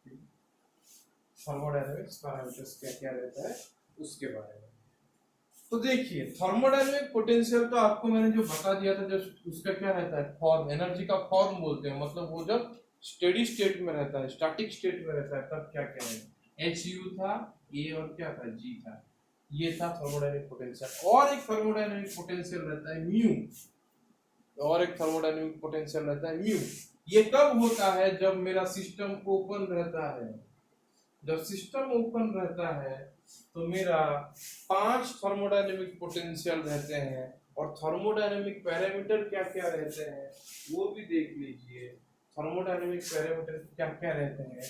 में। थर्मोडायनेमिक्स पैरामीटर्स क्या क्या रहता है उसके बारे में। तो देखिए, थर्मोडायनेमिक पोटेंशियल तो आपको मैंने जो बता दिया था, जो उसका क्या रहता है, फॉर्म, एनर्जी का फॉर्म बोलते हैं। मतलब वो जब स्टेडी स्टेट में रहता है, स्टैटिक स्टेट में रहता है, तब क्या क्या है, एच यू था, ए और क्या था, जी था। ये था थर्मोडायनेमिक पोटेंशियल। और एक थर्मोडायनेमिक पोटेंशियल रहता है म्यू, और एक थर्मोडायनेमिक पोटेंशियल रहता है म्यू। ये कब होता है? जब मेरा सिस्टम ओपन रहता है। जब सिस्टम ओपन रहता है तो मेरा 5 थर्मोडायनेमिक पोटेंशियल रहते हैं, और थर्मोडायनेमिक पैरामीटर क्या क्या रहते हैं वो भी देख लीजिए। थर्मोडायनेमिक पैरामीटर क्या क्या रहते हैं?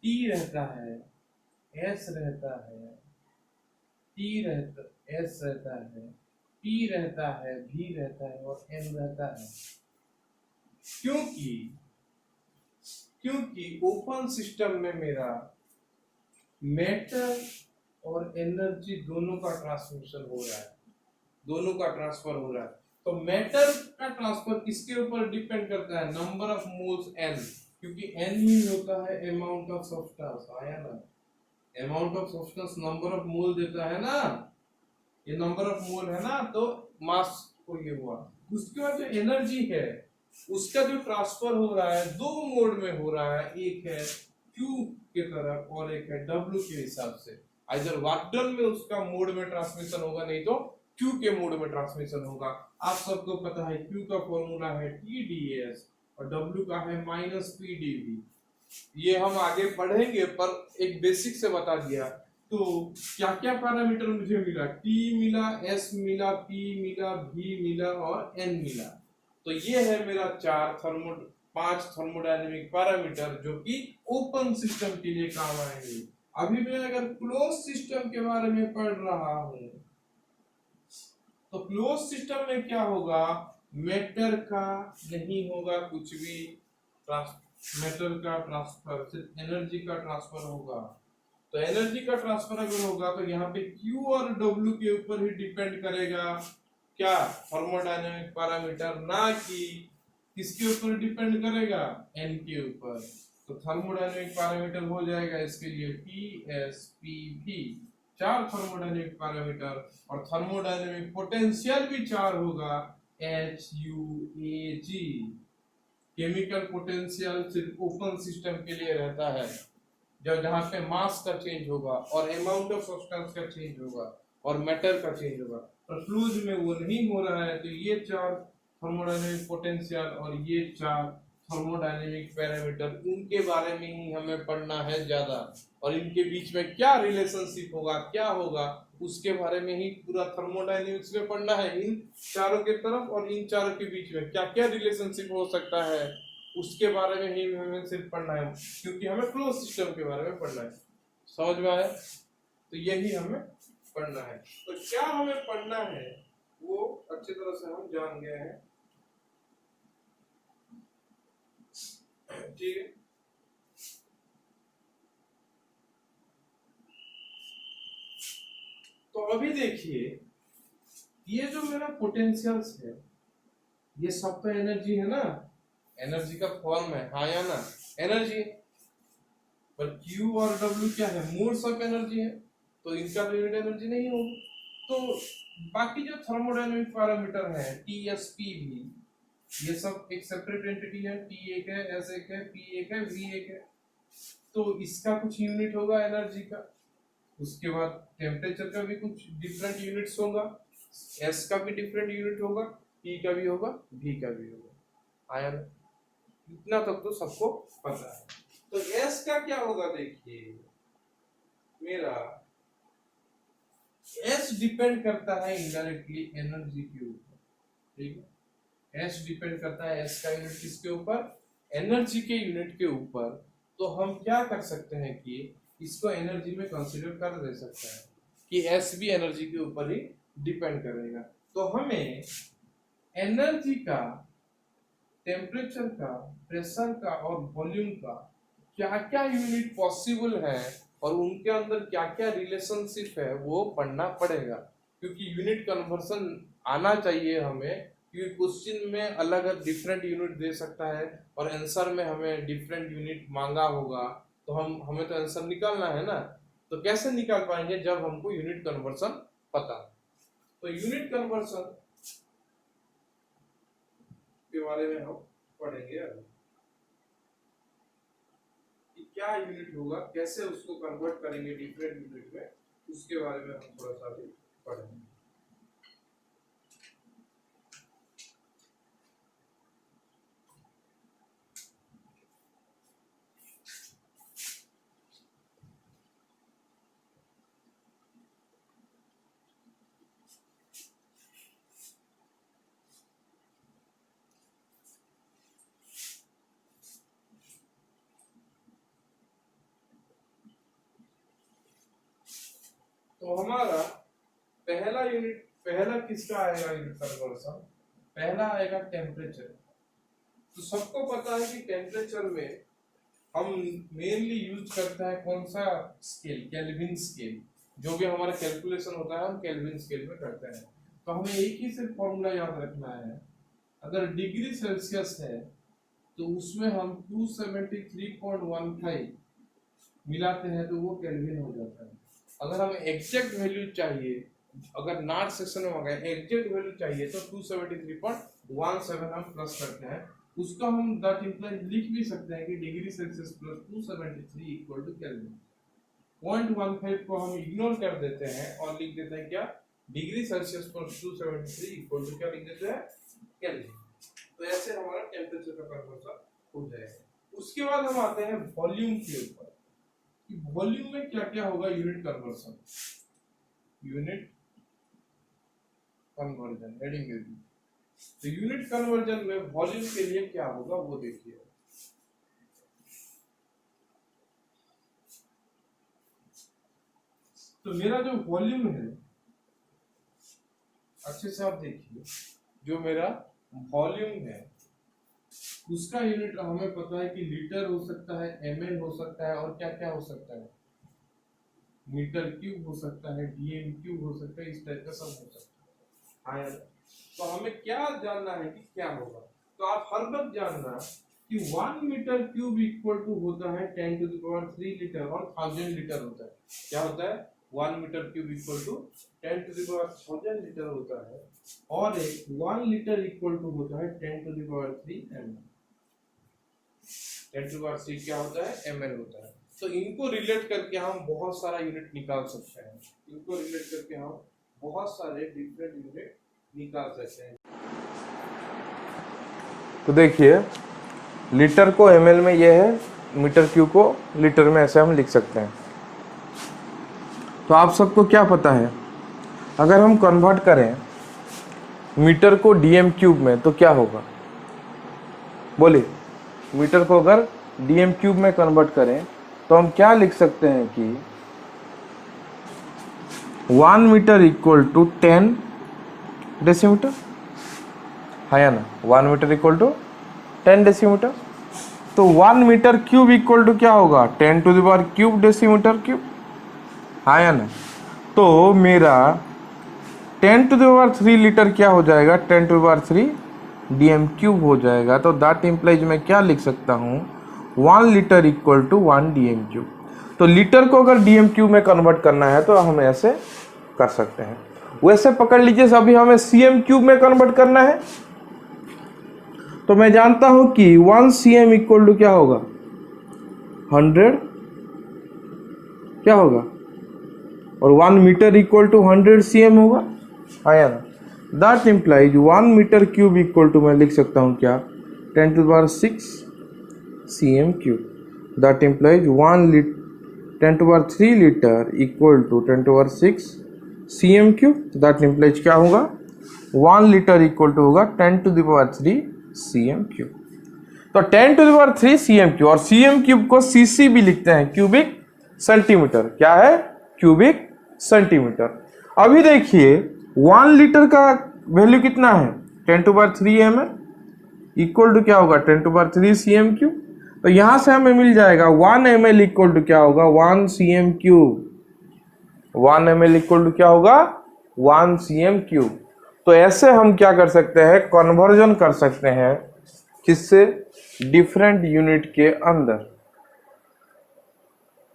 टी रहता है, एस रहता है, टी रहता, एस रहता है, पी रहता है, भी रहता है, और एन रहता है। क्योंकि क्योंकि ओपन सिस्टम में मेरा मैटर और एनर्जी दोनों का ट्रांसमिशन हो रहा है, दोनों का ट्रांसफर हो रहा है। तो मैटर का ट्रांसफर किसके ऊपर डिपेंड करता है? नंबर ऑफ मोल्स n, क्योंकि n ही होता है अमाउंट ऑफ सब्सटेंस, आया ना, amount of substance number of mole देता है ना, ये नंबर ऑफ मोल है ना, तो मास को ये हुआ। उसके बाद जो एनर्जी है उसका जो ट्रांसफर हो रहा है दो मोड में हो रहा है, एक है Q के तरफ और एक है W के हिसाब से। इधर वर्क डन में उसका मोड में ट्रांसमिशन होगा, नहीं तो Q के मोड में ट्रांसमिशन होगा। आप सबको पता है Q का फॉर्मूला है TdS और W का है -PdV। ये हम आगे पढ़ेंगे, पर एक बेसिक से बता दिया। तो क्या क्या पैरामीटर मुझे मिला? T मिला, S मिला, P मिला, V मिला और N मिला। तो ये है मेरा 5 थर्मोडायनेमिक पैरामीटर जो कि ओपन सिस्टम के लिए काम आएंगे। अभी मैं अगर क्लोज सिस्टम के बारे में पढ़ रहा हूं तो क्लोज सिस्टम में क्या होगा? मैटर का नहीं होगा कुछ भी, मैटर का ट्रांसफर, सिर्फ एनर्जी का ट्रांसफर होगा। तो एनर्जी का ट्रांसफर अगर होगा तो यहाँ पे Q और W के ऊपर ही डिपेंड करेगा क्या? थर्मोडायनेमिक पैरामीटर, ना कि किसके ऊपर डिपेंड करेगा? N के ऊपर। तो थर्मोडायनेमिक पैरामीटर हो जाएगा इसके लिए TSPV, 4 थर्मोडायनेमिक पैरामीटर, और थर्मोडायनेमिक पोटेंशियल भी 4 होगा, HUAG। केमिकल पोटेंशियल सिर्फ ओपन सिस्टम के लिए रहता है, जब जहां पे मास का चेंज होगा और अमाउंट ऑफ सब्सटेंस का चेंज होगा और मैटर का चेंज होगा। पर फ्लूइड में वो नहीं हो रहा है। तो ये 4 थर्मोडायनेमिक पोटेंशियल और ये 4 थर्मोडायनेमिक पैरामीटर, इनके बारे में ही हमें पढ़ना है ज्यादा, और इनके बीच में क्या रिलेशनशिप होगा, क्या होगा, उसके बारे में ही पूरा थर्मोडायनेमिक्स में पढ़ना है। इन चारों के तरफ और इन चारों के बीच में क्या क्या रिलेशनशिप हो सकता है उसके बारे में ही हमें सिर्फ पढ़ना है, क्योंकि हमें क्लोज सिस्टम के बारे में पढ़ना है। समझ में आया? तो यही हमें पढ़ना है। तो क्या हमें पढ़ना है वो अच्छी तरह से हम जान गए हैं। ठीक है। तो अभी देखिए, ये जो मेरा पोटेंशियल्स है, ये सब तो एनर्जी है ना, एनर्जी का फॉर्म है, हाँ या ना, एनर्जी। पर Q और W क्या है, मोड्स ऑफ एनर्जी है, तो इनका यूनिट एनर्जी नहीं होगी। तो बाकी जो थर्मोडायनेमिक पैरामीटर है T S P भी, ये सब एक सेपरेट एंटिटी है, T एक है, S एक है, P एक है, V एक है, तो इसका कुछ यूनिट होगा एनर्जी का। उसके बाद टेम्परेचर का भी कुछ डिफरेंट यूनिट्स होगा, S का भी डिफरेंट यूनिट होगा, T का भी होगा, V का भी होगा। आया ना? इतना तक तो सबको पता है। तो S का क्या होगा, देखिए मेरा S डिपेंड करता है इनडायरेक्टली एनर्जी के ऊपर, ठीक है। S डिपेंड करता है, S का यूनिट किसके ऊपर, एनर्जी के यूनिट के ऊपर। तो हम क्या कर सकते हैं कि इसको एनर्जी में कंसीडर कर दे सकते हैं कि S भी एनर्जी के ऊपर ही डिपेंड करेगा। तो हमें एनर्जी का, टेम्परेचर का, प्रेशर का और वॉल्यूम का क्या क्या यूनिट पॉसिबल है और उनके अंदर क्या क्या रिलेशनशिप है वो पढ़ना पड़ेगा, क्योंकि यूनिट कन्वर्सन आना चाहिए हमें, क्योंकि क्वेश्चन में अलग अलग डिफरेंट यूनिट दे सकता है और आंसर में हमें डिफरेंट यूनिट मांगा होगा, तो हमें तो आंसर निकालना है ना। तो कैसे निकाल पाएंगे जब हमको यूनिट कन्वर्सन पता। तो यूनिट कन्वर्सन के बारे में हम पढ़ेंगे अभी, क्या यूनिट होगा, कैसे उसको कन्वर्ट करेंगे डिफरेंट यूनिट में, उसके बारे में हम थोड़ा सा भी पढ़ेंगे। तो हमारा पहला यूनिट, पहला किसका आएगा यूनिट कन्वर्सन, पहला आएगा टेम्परेचर। तो सबको पता है कि टेम्परेचर में हम मेनली यूज करते हैं कौन सा स्केल, केल्विन स्केल। जो भी हमारा कैलकुलेशन होता है हम केल्विन स्केल में करते हैं। तो हमें एक ही सिर्फ फॉर्मूला याद रखना है, अगर डिग्री सेल्सियस है तो उसमें हम 273.15 मिलाते हैं तो वो केल्विन हो जाता है। अगर हमें एग्जैक्ट वैल्यू चाहिए, अगर नॉट सेक्शन में मंगाए एग्जैक्ट वैल्यू चाहिए तो 273.17 हम प्लस करते हैं। उसका हम दैट इंप्लाइज लिख भी सकते हैं कि degree Celsius plus 273 equal to Kelvin. 0.15 को हम इग्नोर कर देते हैं और लिख देते हैं क्या, degree Celsius plus 273 equal to क्या लिख देते हैं, केल्विन। तो ऐसे हमारा टेम्परेचर का कन्वर्सन हो जाएगा। उसके बाद हम आते हैं वॉल्यूम के ऊपर, वॉल्यूम में क्या क्या होगा unit conversion. Unit conversion heading दे दी। तो यूनिट कन्वर्जन में वॉल्यूम के लिए क्या होगा वो देखिए। तो मेरा जो वॉल्यूम है, अच्छे से आप देखिए, जो मेरा वॉल्यूम है उसका यूनिट हमें पता है कि लीटर हो सकता है, ml हो सकता है और क्या क्या हो सकता है, मीटर क्यूब हो सकता है, डीएम क्यूब हो सकता है, इस टाइप का सब हो सकता है। तो हमें क्या जानना है कि क्या होगा। तो आप हर वक्त जानना कि 1 मीटर क्यूब इक्वल टू होता है 10 टू द पावर 3 लीटर और 1000 लीटर होता है। क्या होता है, 1 metre cube equal to 10 to the power 1000 litre होता है, और एक 1 लीटर इक्वल टू होता है 10 to the power 3 ml। 10 to the power 3 क्या होता है, ml होता है। तो इनको रिलेट करके हम बहुत सारा यूनिट निकाल सकते हैं, इनको रिलेट करके हम बहुत सारे डिफरेंट यूनिट निकाल सकते हैं। तो देखिए, लीटर को ml में ये है, मीटर क्यूब को लीटर में ऐसे हम लिख सकते हैं। तो आप सबको क्या पता है, अगर हम कन्वर्ट करें मीटर को डीएम क्यूब में तो क्या होगा, बोलिए। मीटर को अगर डीएम क्यूब में कन्वर्ट करें तो हम क्या लिख सकते हैं कि 1 मीटर इक्वल टू 10 डेसीमीटर, है या ना। 1 मीटर इक्वल टू 10 डेसीमीटर। तो 1 मीटर क्यूब इक्वल टू क्या होगा 10 to the power cube decimetre cube, हाँ या ना। तो मेरा 10 टू द पावर 3 लीटर क्या हो जाएगा 10 to the power 3 DM cube हो जाएगा। तो दैट इम्प्लाइज मैं क्या लिख सकता हूँ 1 litre equal to 1 DM cube. तो लीटर को अगर डीएम क्यूब में कन्वर्ट करना है तो हम ऐसे कर सकते हैं। वैसे पकड़ लीजिए अभी हमें सीएम क्यूब में कन्वर्ट करना है, तो मैं जानता हूं कि 1 सीएम इक्वल टू क्या होगा 100 क्या होगा, और 1 मीटर इक्वल टू 100 सीएम होगा, आया ना। That implies 1 metre cube equal to मैं लिख सकता हूं क्या 10 to the power 6 CM cube. That implies 10 to power 3 litre equal to 10 to power 6 CM cube. That implies क्या होगा 1 लीटर इक्वल टू होगा 10 to the power 3 CM cube. तो 10 to the power 3 CM cube, और CM cube को CC भी लिखते हैं cubic centimetre. क्या है क्यूबिक सेंटीमीटर। अभी देखिए 1 लीटर का वैल्यू कितना है 10 to power 3 M equal to क्या होगा 10 टू पावर 3 सीएम क्यूब। तो यहां से हमें मिल जाएगा 1 ml इक्वल टू क्या होगा 1 CM cube. 1 ml equal to क्या होगा 1 सीएम क्यूब। तो ऐसे हम क्या कर सकते हैं कन्वर्जन कर सकते हैं किससे डिफरेंट यूनिट के अंदर,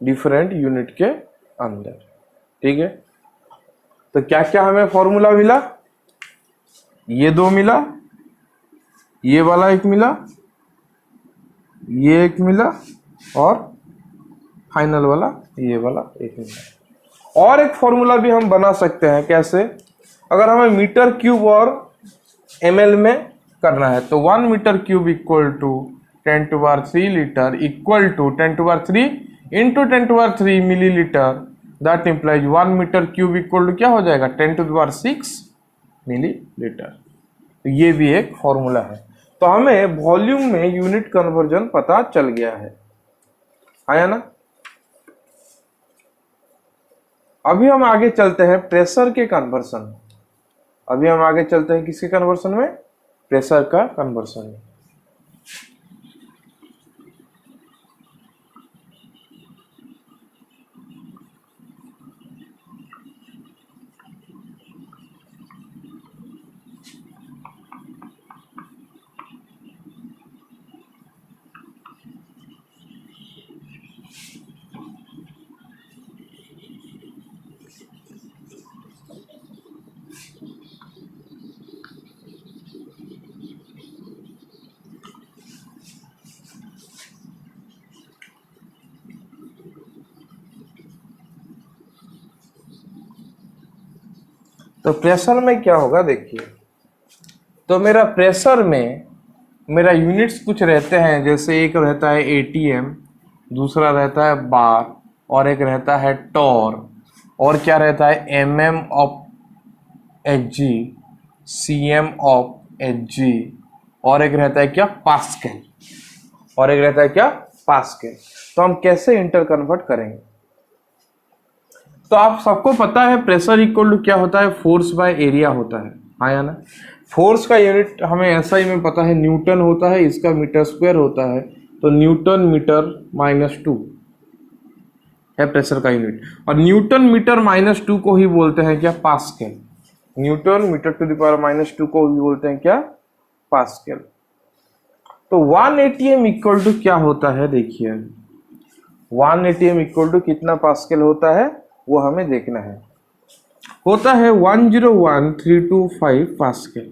डिफरेंट यूनिट के अंदर, ठीक है। तो क्या क्या हमें फॉर्मूला मिला, ये दो मिला, ये वाला एक मिला, ये एक मिला, और फाइनल वाला ये वाला एक मिला। और एक फॉर्मूला भी हम बना सकते हैं कैसे, अगर हमें मीटर क्यूब और एमएल में करना है तो 1 metre cube equal to 10 to power 3 litre equal to 10 to power 3 into 10 to power 3 millilitre. That implies 1 metre cube equal to क्या हो जाएगा 10 टू पावर 6 मिलीलीटर। तो ये भी एक फॉर्मूला है। तो हमें वॉल्यूम में यूनिट कन्वर्जन पता चल गया है, आया ना। अभी हम आगे चलते हैं प्रेशर के कन्वर्सन। अभी हम आगे चलते हैं किसके कन्वर्सन में, प्रेशर का कन्वर्सन में। तो प्रेशर में क्या होगा देखिए, तो मेरा प्रेशर में मेरा यूनिट्स कुछ रहते हैं, जैसे एक रहता है एटीएम, दूसरा रहता है बार, और एक रहता है टॉर, और क्या रहता है MM of Hg, CM of Hg, और एक रहता है क्या पास्कल, और एक रहता है क्या पास्कल। तो हम कैसे इंटर कन्वर्ट करेंगे, तो आप सबको पता है प्रेशर इक्वल टू क्या होता है फोर्स बाय एरिया होता है, हाँ या ना। फोर्स का यूनिट हमें ऐसा ही में पता है न्यूटन होता है, इसका मीटर स्क्वायर होता है, तो न्यूटन मीटर -2 है प्रेशर का यूनिट, और न्यूटन मीटर -2 को ही बोलते हैं क्या pascal. Newton metre to the power -2 को भी बोलते हैं क्या पास्कल। तो 1 एटीएम इक्वल टू क्या होता है देखिए, 1 एटीएम इक्वल टू कितना पास्कल होता है वो हमें देखना है। होता है 101325 पास्कल,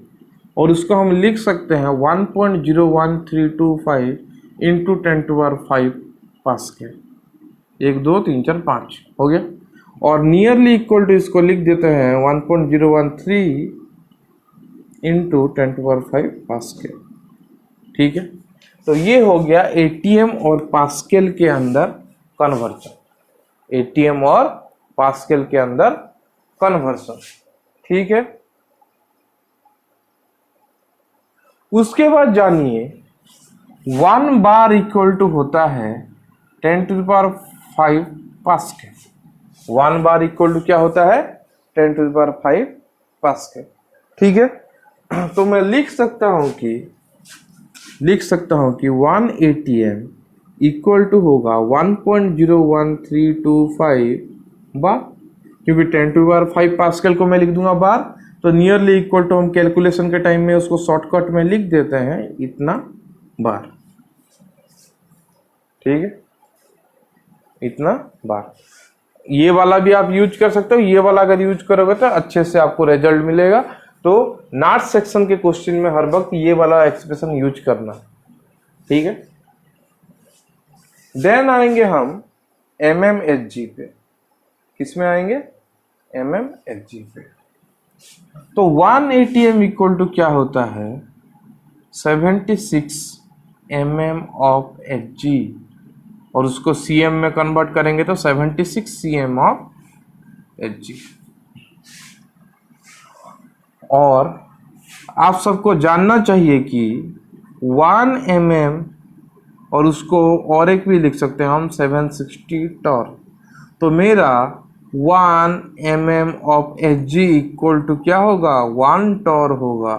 और उसको हम लिख सकते हैं 1.01325 इंटू 10 टू पावर 5 पास्कल। 1 2 3 4 5 हो गया, और नियरली इक्वल टू इसको लिख देते हैं 1.013 इंटू 10 टू पावर 5 पास्कल, ठीक है। तो ये हो गया एटीएम और पास्कल के अंदर कन्वर्जन, एटीएम और पास्कल के अंदर कन्वर्सन, ठीक है। उसके बाद जानिए 1 बार इक्वल टू होता है 10 to the power 5 pascal. 1 bar equal to क्या होता है 10 टू द पावर 5 पास्कल, ठीक है। तो मैं लिख सकता हूं कि लिख सकता हूँ कि 1 ATM इक्वल टू होगा 1.01325 बार, क्योंकि 10⁵ पास्कल को मैं लिख दूंगा बार, तो नियरली इक्वल टू हम कैलकुलेशन के टाइम में उसको शॉर्टकट में लिख देते हैं इतना बार। ठीक है, इतना बार। ये वाला भी आप यूज कर सकते हो, ये वाला अगर यूज करोगे तो अच्छे से आपको रिजल्ट मिलेगा। तो नॉट सेक्शन के क्वेश्चन में हर वक्त ये वाला एक्सप्रेशन यूज करना। ठीक है, देन आएंगे हम MMHG पे। किस में आएंगे? MMHG पे। तो 1 ATM इक्वल टू क्या होता है? 76 mm ऑफ Hg, और उसको cm में कन्वर्ट करेंगे तो 76 cm ऑफ Hg। और आप सबको जानना चाहिए कि 1 mm और उसको और एक भी लिख सकते हैं हम 760 टॉर। तो मेरा 1 mm of Hg equal to क्या होगा? 1 टॉर होगा।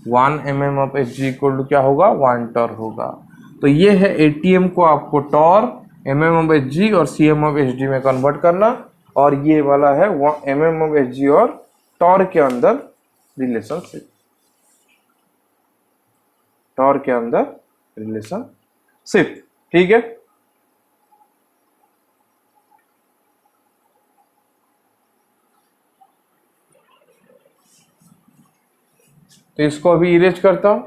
1 mm of Hg equal to क्या होगा? 1 टॉर होगा। तो ये है ATM को आपको टॉर, mm ऑफ Hg और cm ऑफ Hg में कन्वर्ट करना, और ये वाला है mm ऑफ Hg और टॉर के अंदर रिलेशनशिप। टॉर के अंदर रिलेशनशिप। ठीक है, तो इसको अभी इरेज करता हूं।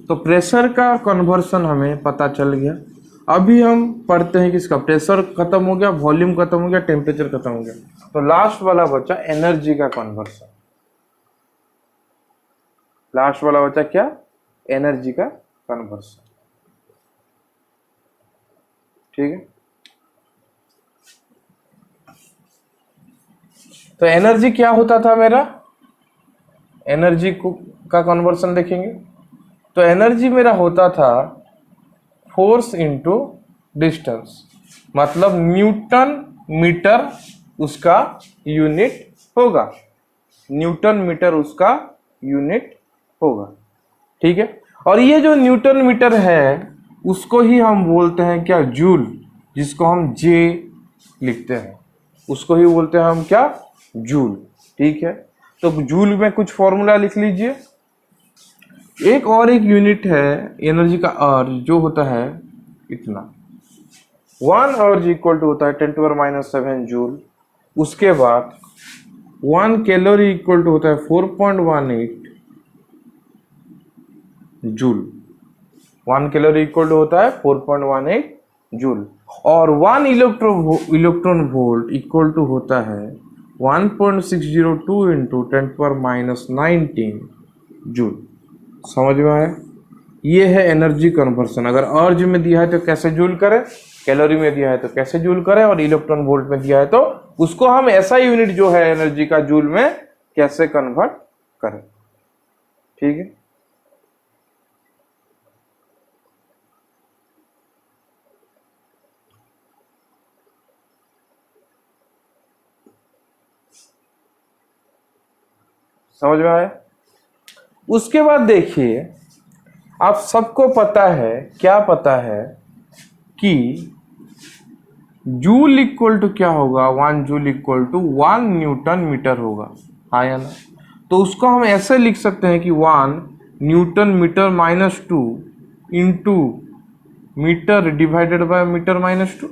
तो प्रेशर का कन्वर्सन हमें पता चल गया। अभी हम पढ़ते हैं कि इसका प्रेशर खत्म हो गया, वॉल्यूम खत्म हो गया, टेम्परेचर खत्म हो गया, तो लास्ट वाला बचा एनर्जी का कन्वर्सन। लास्ट वाला बचा क्या? एनर्जी का कन्वर्सन। ठीक है, तो एनर्जी क्या होता था मेरा? एनर्जी का कन्वर्सन देखेंगे तो एनर्जी मेरा होता था फोर्स इनटू डिस्टेंस, मतलब न्यूटन मीटर उसका यूनिट होगा। न्यूटन मीटर उसका यूनिट होगा। ठीक है, और ये जो न्यूटन मीटर है उसको ही हम बोलते हैं क्या? जूल, जिसको हम J लिखते हैं, उसको ही बोलते हैं हम क्या? जूल। ठीक है, तो जूल में कुछ फॉर्मूला लिख लीजिए। एक और एक यूनिट है एनर्जी का, अर्ज, जो होता है इतना। 1 अर्ज इक्वल टू होता है 10⁻⁷ जूल। उसके बाद 1 कैलोरी इक्वल टू होता है 4.18 जूल। 1 कैलोरी इक्वल टू होता है 4.18 जूल। और 1 इलेक्ट्रॉन वोल्ट इक्वल टू होता है 1.602 इंटू 10⁻⁹ जूल। समझ में आया? ये है एनर्जी कन्वर्सन। अगर अर्ज में दिया है तो कैसे जूल करें, कैलोरी में दिया है तो कैसे जूल करें, और इलेक्ट्रॉन वोल्ट में दिया है तो उसको हम ऐसा यूनिट जो है एनर्जी का जूल में कैसे कन्वर्ट करें। ठीक है, समझ में आया? उसके बाद देखिए, आप सबको पता है, क्या पता है कि जूल इक्वल टू क्या होगा? 1 joule equal to 1 newton metre होगा। आया ना? तो उसको हम ऐसे लिख सकते हैं कि 1 newton metre -2 into metre divided by metre -2।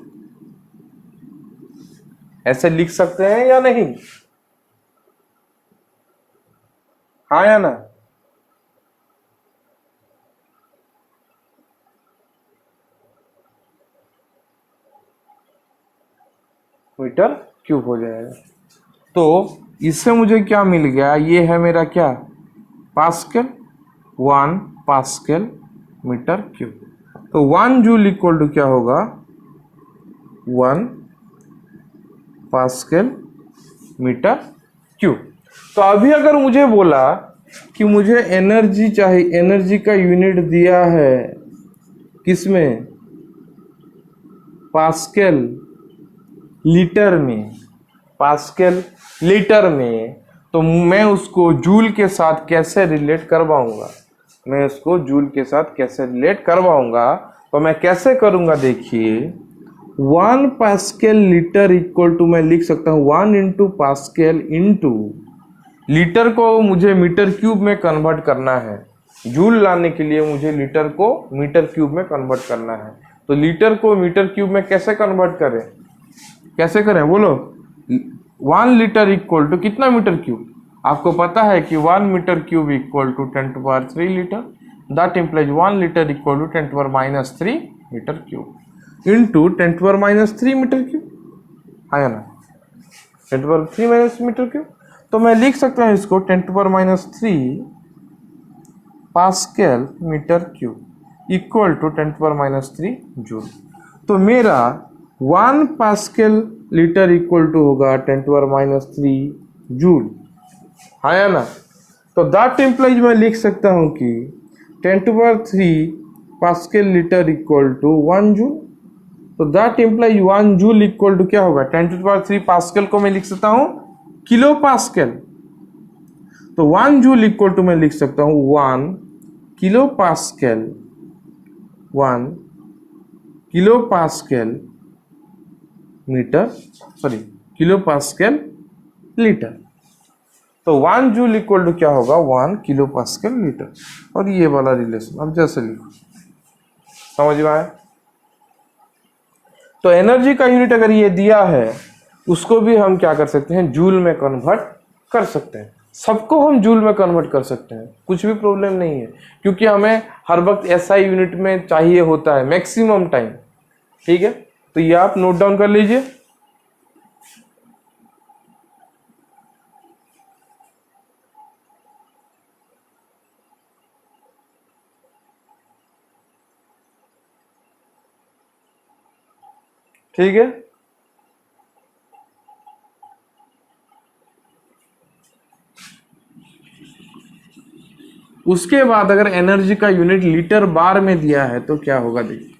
ऐसे लिख सकते हैं या नहीं? हाँ या ना? मीटर क्यूब हो जाएगा। तो इससे मुझे क्या मिल गया? ये है मेरा क्या? पास्कल। 1 pascal metre cube. तो 1 जूल इक्वल टू क्या होगा? 1 पास्कल मीटर क्यूब। तो अभी अगर मुझे बोला कि मुझे एनर्जी चाहिए, एनर्जी का यूनिट दिया है किसमें, पास्कल लीटर में, पास्कल लीटर में, तो मैं उसको जूल के साथ कैसे रिलेट करवाऊंगा, मैं उसको जूल के साथ कैसे रिलेट करवाऊंगा, तो मैं कैसे करूंगा, देखिए 1 पास्कल लीटर इक्वल टू, मैं लिख सकता हूँ 1 इंटू पास्कल इंटू, लीटर को मुझे मीटर क्यूब में कन्वर्ट करना है, जूल लाने के लिए मुझे लीटर को मीटर क्यूब में कन्वर्ट करना है। तो लीटर को मीटर क्यूब में कैसे कन्वर्ट करें, कैसे करें बोलो। 1 लीटर इक्वल टू कितना मीटर क्यूब, आपको पता है कि 1 metre cube equal to 10⁻³ litre, that implies 1 litre equal to 10⁻³ metre cube into 10⁻³ metre cube, आया ना, 10⁻³ मीटर क्यूब। तो मैं लिख सकता हूँ इसको 10⁻³ pascal metre cube equal to 10⁻³ joule. तो मेरा 1 पास्कल लीटर इक्वल टू होगा 10⁻³ जूल, आया ना। तो दैट इम्प्लाइज मैं लिख सकता हूँ कि 10⁻³ pascal litre equal to 1 joule. तो that implies 1 joule equal to क्या होगा, 10⁻³ पास्कल को मैं लिख सकता हूँ किलो पास्कल। तो 1 जूल इक्वल टू मैं लिख सकता हूँ 1 kilo pascal, 1 kilo pascal metre, sorry kilo pascal litre. तो 1 जूल इक्वल टू क्या होगा, 1 किलो पास्कल लीटर। और ये वाला रिलेशन अब जैसे लिखो, समझ में आया। तो एनर्जी का यूनिट अगर ये दिया है, उसको भी हम क्या कर सकते हैं, जूल में कन्वर्ट कर सकते हैं। सबको हम जूल में कन्वर्ट कर सकते हैं, कुछ भी प्रॉब्लम नहीं है, क्योंकि हमें हर वक्त एसआई यूनिट में चाहिए होता है मैक्सिमम टाइम। ठीक है, तो ये आप नोट डाउन कर लीजिए। ठीक है, उसके बाद अगर एनर्जी का यूनिट लीटर बार में दिया है तो क्या होगा, देखिए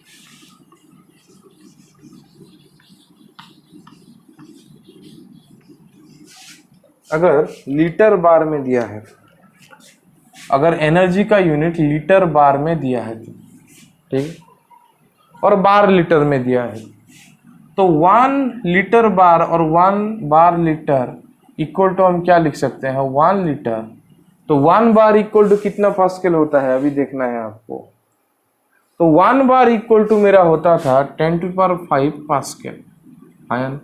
अगर लीटर बार में दिया है, अगर एनर्जी का यूनिट लीटर बार में दिया है, ठीक, और बार लीटर में दिया है, तो 1 लीटर बार और 1 बार लीटर इक्वल टू हम क्या लिख सकते हैं, 1 लीटर। तो 1 बार इक्वल टू कितना पास्कल होता है, अभी देखना है आपको। तो 1 बार इक्वल टू मेरा होता था 10⁵ पास्कल, आयन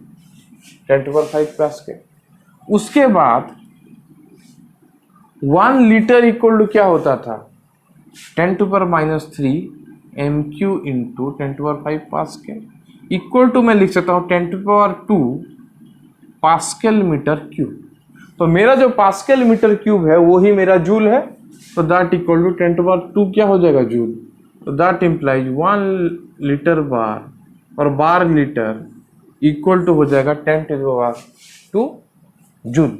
10⁵ पास्कल। उसके बाद 1 लीटर इक्वल टू क्या होता था, 10⁻³ mq into 10⁵ pascal equal to मैं लिख सकता हूँ 10⁻² पास्कल मीटर क्यूब। तो मेरा जो पास्कल मीटर क्यूब है वो ही मेरा जूल है, तो दैट इक्वल टू 10⁻² क्या हो जाएगा, जूल। तो दैट इम्प्लाइज 1 लीटर बार और बार लीटर इक्वल टू हो जाएगा 10⁻² जूल।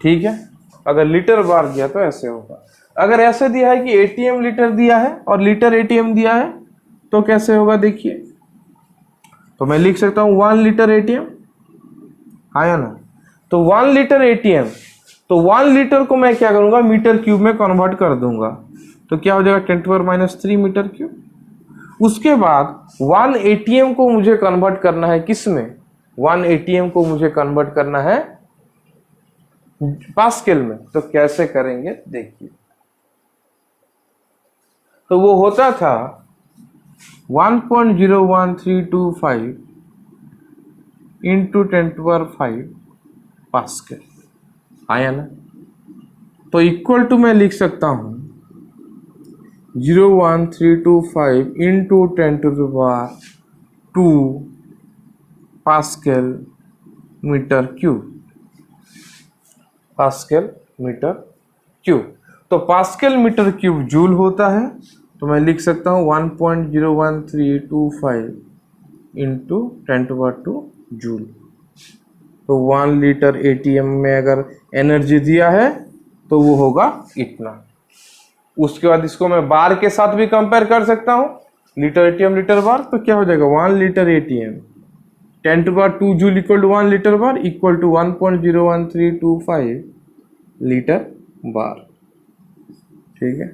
ठीक है, अगर लीटर बार दिया तो ऐसे होगा। अगर ऐसे दिया है कि एटीएम लीटर दिया है और लीटर एटीएम दिया है तो कैसे होगा, देखिए। तो मैं लिख सकता हूँ 1 लीटर एटीएम, आया ना। तो 1 लीटर एटीएम, तो 1 लीटर को मैं क्या करूंगा, मीटर क्यूब में कन्वर्ट कर दूंगा, तो क्या हो जाएगा 10⁻³ मीटर क्यूब। उसके बाद 1 एटीएम को मुझे कन्वर्ट करना है किस में, 1 एटीएम को मुझे कन्वर्ट करना है पास्कल में। तो कैसे करेंगे, देखिए। तो वो होता था 1.01325 इंटू 10⁵ पास्कल, आया ना। तो इक्वल टू मैं लिख सकता हूं 0.01325 into 10⁻² pascal metre cube, pascal metre cube. तो पास्कल मीटर क्यूब जूल होता है, तो मैं लिख सकता हूँ 1.01325 इंटू 10⁻² जूल। तो 1 लीटर एटीएम में अगर एनर्जी दिया है तो वो होगा इतना। उसके बाद इसको मैं बार के साथ भी कंपेयर कर सकता हूँ, लीटर एटीएम लीटर बार, तो क्या हो जाएगा 1 litre ATM 10⁻² joule equal to 1 litre bar equal to 1.01325 litre bar. ठीक है,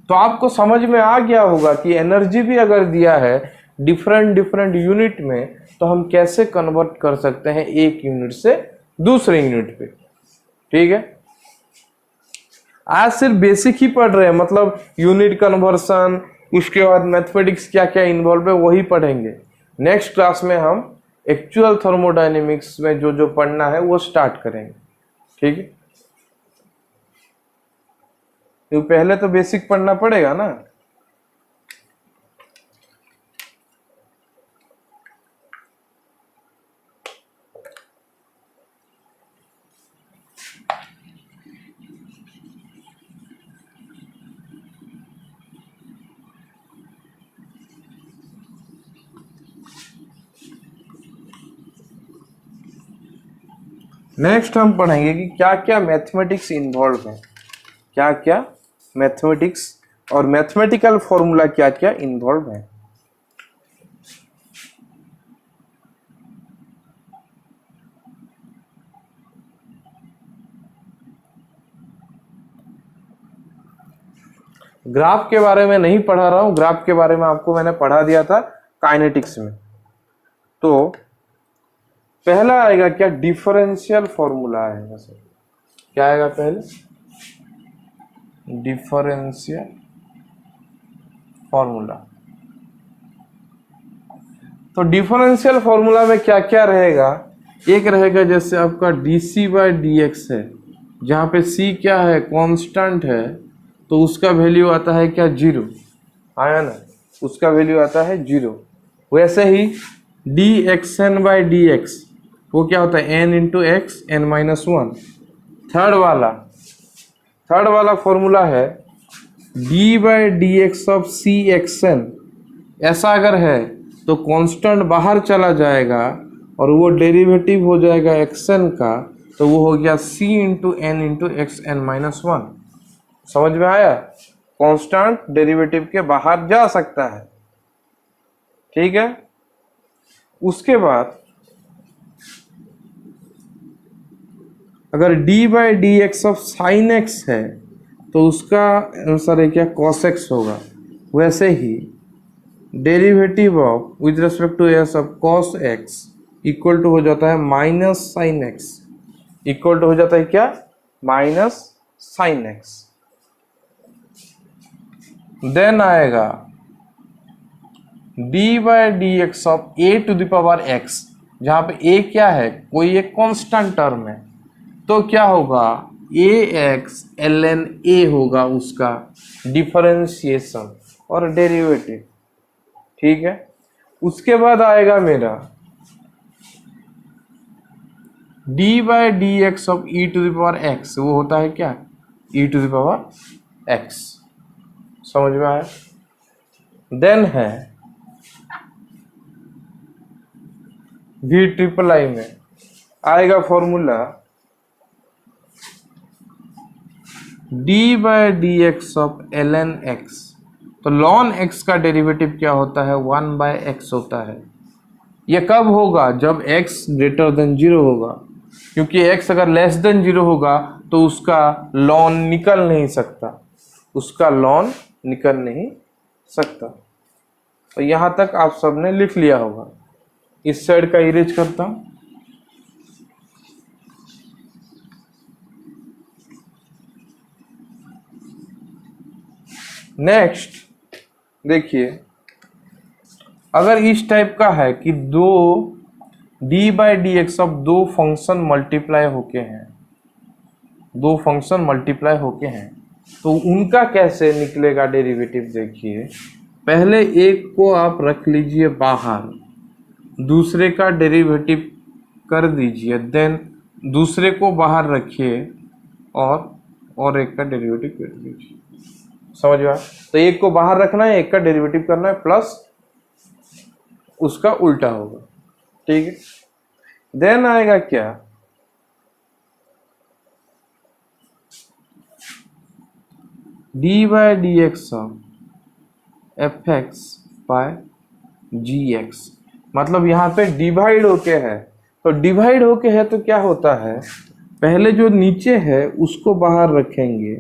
तो आपको समझ में आ गया होगा कि एनर्जी भी अगर दिया है डिफरेंट डिफरेंट यूनिट में, तो हम कैसे कन्वर्ट कर सकते हैं एक यूनिट से दूसरे यूनिट पे। ठीक है, आज सिर्फ बेसिक ही पढ़ रहे हैं, मतलब यूनिट कन्वर्सन, उसके बाद मैथमेटिक्स क्या क्या इन्वॉल्व है वही पढ़ेंगे। नेक्स्ट क्लास में हम एक्चुअल थर्मोडायनेमिक्स में जो जो पढ़ना है वो स्टार्ट करेंगे। ठीक है, तो पहले तो बेसिक पढ़ना पड़ेगा ना। नेक्स्ट हम पढ़ेंगे कि क्या क्या मैथमेटिक्स इन्वॉल्व है, क्या क्या मैथमेटिक्स और मैथमेटिकल फॉर्मूला क्या क्या इन्वॉल्व है। ग्राफ के बारे में नहीं पढ़ा रहा हूं, ग्राफ के बारे में आपको मैंने पढ़ा दिया था काइनेटिक्स में। तो पहला आएगा क्या, डिफरेंशियल फॉर्मूला आएगा सर। क्या आएगा पहले, डिफरेंशियल फॉर्मूला। तो डिफरेंशियल फॉर्मूला में क्या क्या रहेगा, एक रहेगा जैसे आपका dc/dx है, जहां पे c क्या है, कांस्टेंट है, तो उसका वैल्यू आता है क्या, 0। आया ना, उसका वैल्यू आता है 0। वैसे ही dxn/dx वो क्या होता है, n × x n-1। थर्ड वाला फॉर्मूला है d/dx ऑफ cxn। ऐसा अगर है तो कांस्टेंट बाहर चला जाएगा और वो डेरिवेटिव हो जाएगा xn का, तो वो हो गया c × n × x n-1। समझ में आया, कांस्टेंट डेरिवेटिव के बाहर जा सकता है। ठीक है, उसके बाद अगर d/dx ऑफ sin x है तो उसका आंसर है क्या, cos x होगा। वैसे ही derivative of with respect to s of cos x equal to हो जाता है minus sin x, equal to हो जाता है क्या, माइनस sin x। देन आएगा d/dx ऑफ a⁴x, जहां पे a क्या है, कोई एक कांस्टेंट टर्म है, तो क्या होगा, ax ln a होगा उसका डिफरेंशिएशन और डेरिवेटिव। ठीक है, उसके बाद आएगा मेरा d/dx ऑफ e⁴x, वो होता है क्या, e⁴x। समझ में आया। देन है v�III में आएगा formula d/dx of ln x। तो ln x का डेरिवेटिव क्या होता है, 1/x होता है। ये कब होगा, जब x > 0 होगा, क्योंकि x अगर <0 होगा तो उसका ln निकल नहीं सकता, उसका ln निकल नहीं सकता। तो यहां तक आप सबने लिख लिया होगा। इस साइड का इरेज करता हूं। नेक्स्ट देखिए, अगर इस टाइप का है कि दो d/dx ऑफ दो फंक्शन मल्टीप्लाई होके हैं, दो फंक्शन मल्टीप्लाई होके हैं, तो उनका कैसे निकलेगा डेरिवेटिव। देखिए, पहले एक को आप रख लीजिए बाहर, दूसरे का डेरिवेटिव कर दीजिए, देन दूसरे को बाहर रखिए और एक का डेरिवेटिव कर दीजिए। समझ में आया। तो एक को बाहर रखना है, एक का डेरिवेटिव करना है, प्लस उसका उल्टा होगा। ठीक है, देन आएगा क्या, D by D X of F X by G X, मतलब यहाँ पे डिवाइड होके है, तो डिवाइड होके है तो क्या होता है, पहले जो नीचे है उसको बाहर रखेंगे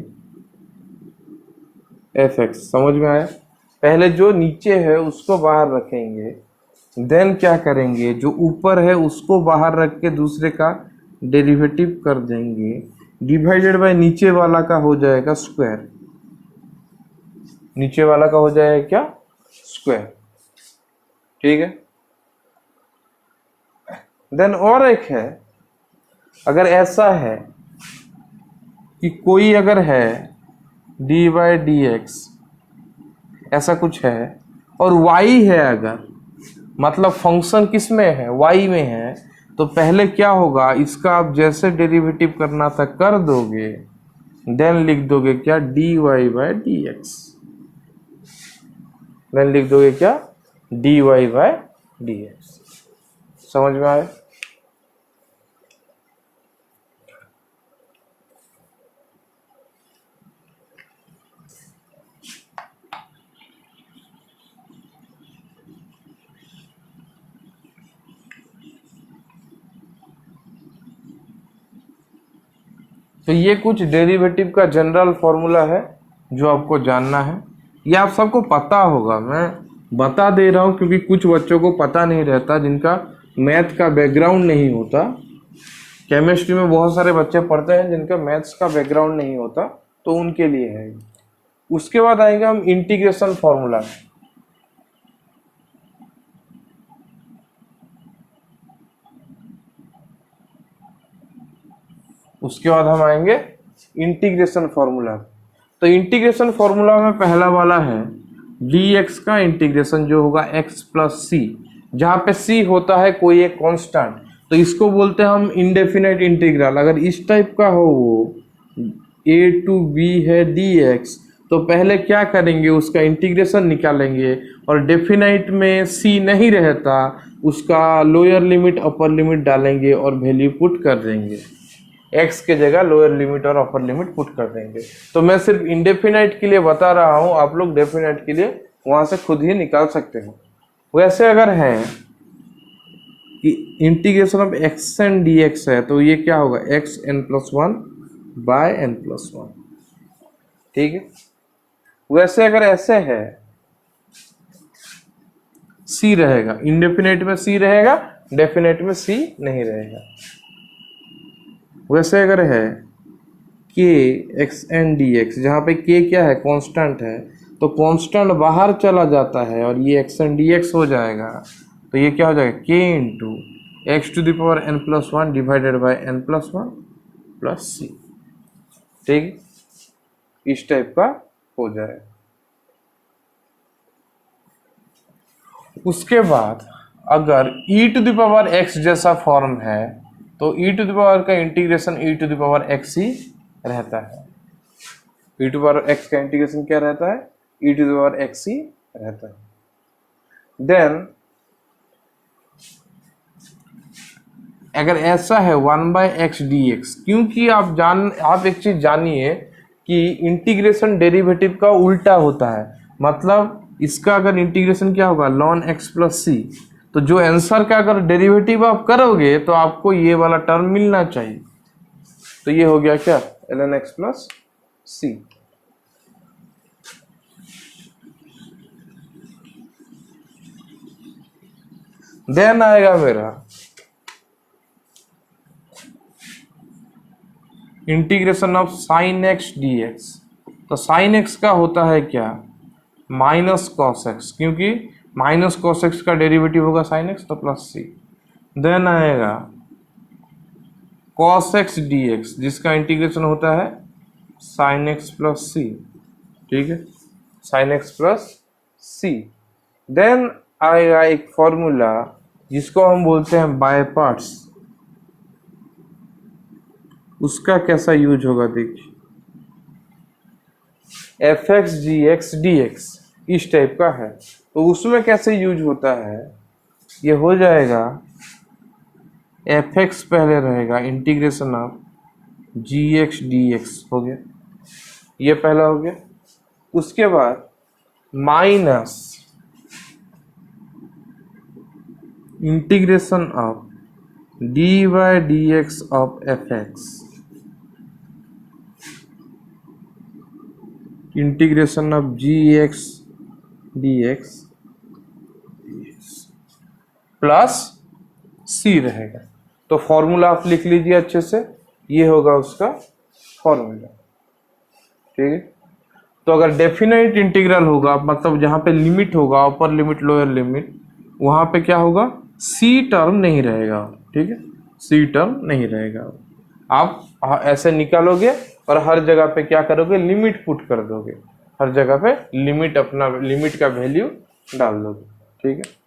एफ एक्स, समझ में आया, पहले जो नीचे है उसको बाहर रखेंगे, देन क्या करेंगे, जो ऊपर है उसको बाहर रख के दूसरे का डेरिवेटिव कर देंगे, डिवाइडेड बाय नीचे वाला का हो जाएगा स्क्वायर, नीचे वाला का हो जाएगा क्या, स्क्वायर, ठीक है। देन और एक है, अगर ऐसा है कि कोई अगर है डी बाई डी एक्स ऐसा कुछ है और y है, अगर मतलब फंक्शन किस में है, y में है, तो पहले क्या होगा, इसका आप जैसे डेरिवेटिव करना था कर दोगे, देन लिख दोगे क्या, D Y by D X, then लिख दोगे क्या, D Y by D X, समझ में आए। तो ये कुछ डेरिवेटिव का जनरल फॉर्मूला है जो आपको जानना है, ये आप सबको पता होगा, मैं बता दे रहा हूँ क्योंकि कुछ बच्चों को पता नहीं रहता, जिनका मैथ का बैकग्राउंड नहीं होता, केमिस्ट्री में बहुत सारे बच्चे पढ़ते हैं जिनका मैथ्स का बैकग्राउंड नहीं होता, तो उनके लिए है। उसके बाद आएंगे हम इंटीग्रेशन फॉर्मूला, उसके बाद हम आएंगे इंटीग्रेशन फॉर्मूला। तो इंटीग्रेशन फॉर्मूला में पहला वाला है dx का इंटीग्रेशन जो होगा x प्लस सी, जहाँ पे c होता है कोई एक कांस्टेंट, तो इसको बोलते हैं हम इंडेफिनाइट इंटीग्रल। अगर इस टाइप का हो वो a टू b है dx, तो पहले क्या करेंगे, उसका इंटीग्रेशन निकालेंगे, और डेफिनाइट में c नहीं रहता, उसका लोअर लिमिट अपर लिमिट डालेंगे और वैल्यू पुट कर देंगे, x के जगह लोअर लिमिट और अपर लिमिट पुट कर देंगे। तो मैं सिर्फ इंडेफिनाइट के लिए बता रहा हूँ, आप लोग डेफिनाइट के लिए वहां से खुद ही निकाल सकते हो। वैसे अगर है कि integration of X N D X है, तो ये क्या होगा, X N plus one by N plus one, ठीक है। वैसे अगर ऐसे है, c रहेगा, इंडेफिनाइट में c रहेगा, डेफिनाइट में c नहीं रहेगा। वैसे अगर है k X N D X, जहाँ पे k क्या है, कांस्टेंट है, तो कांस्टेंट बाहर चला जाता है और ये एक्स एन डी एक्स हो जाएगा, तो ये क्या हो जाएगा, k into X to the power n plus one divided by n plus one plus C, ठीक, इस टाइप का हो जाएगा। उसके बाद अगर e to the power x जैसा फॉर्म है, तो e टू द पावर का integration e to the power x ही रहता है, e to the power x का इंटीग्रेशन क्या रहता है, e to the power x ही रहता है। देन अगर ऐसा है 1 बाई एक्स डी एक्स, क्योंकि आप एक चीज जानिए कि इंटीग्रेशन डेरिवेटिव का उल्टा होता है, मतलब इसका अगर इंटीग्रेशन क्या होगा, ln x प्लस सी, तो जो आंसर का अगर डेरिवेटिव आप करोगे तो आपको ये वाला टर्म मिलना चाहिए, तो ये हो गया क्या, ln x प्लस सी। देन आएगा मेरा integration of sine x D x, तो साइन एक्स का होता है क्या, माइनस कॉस एक्स, क्योंकि माइनस कॉस एक्स का डेरिवेटिव होगा साइन एक्स, तो प्लस सी। देन आएगा कॉस एक्स डी एक्स, जिसका इंटीग्रेशन होता है साइन एक्स प्लस सी, ठीक है, साइन एक्स प्लस सी। देन आएगा एक फॉर्मूला जिसको हम बोलते हैं बाय पार्ट्स, उसका कैसा यूज होगा देखिए, एफ एक्स जी एक्स डी एक्स इस टाइप का है, तो उसमें कैसे यूज होता है, ये हो जाएगा एफ एक्स पहले रहेगा, integration of G X D X हो गया, ये पहला हो गया। उसके बाद minus integration of D Y D X of F X, integration of G X D X plus C रहेगा। तो फॉर्मूला आप लिख लीजिए अच्छे से, ये होगा उसका फॉर्मूला। ठीक है, तो अगर डेफिनेट इंटीग्रल होगा, मतलब जहाँ पे लिमिट होगा, अपर लिमिट लोअर लिमिट, वहाँ पे क्या होगा, सी टर्म नहीं रहेगा। ठीक है, सी टर्म नहीं रहेगा। आप ऐसे निकालोगे और हर जगह पे क्या करोगे, लिमिट पुट कर दोगे, हर जगह पे लिमिट, अपना लिमिट का वैल्यू डाल दोगे। ठीक है,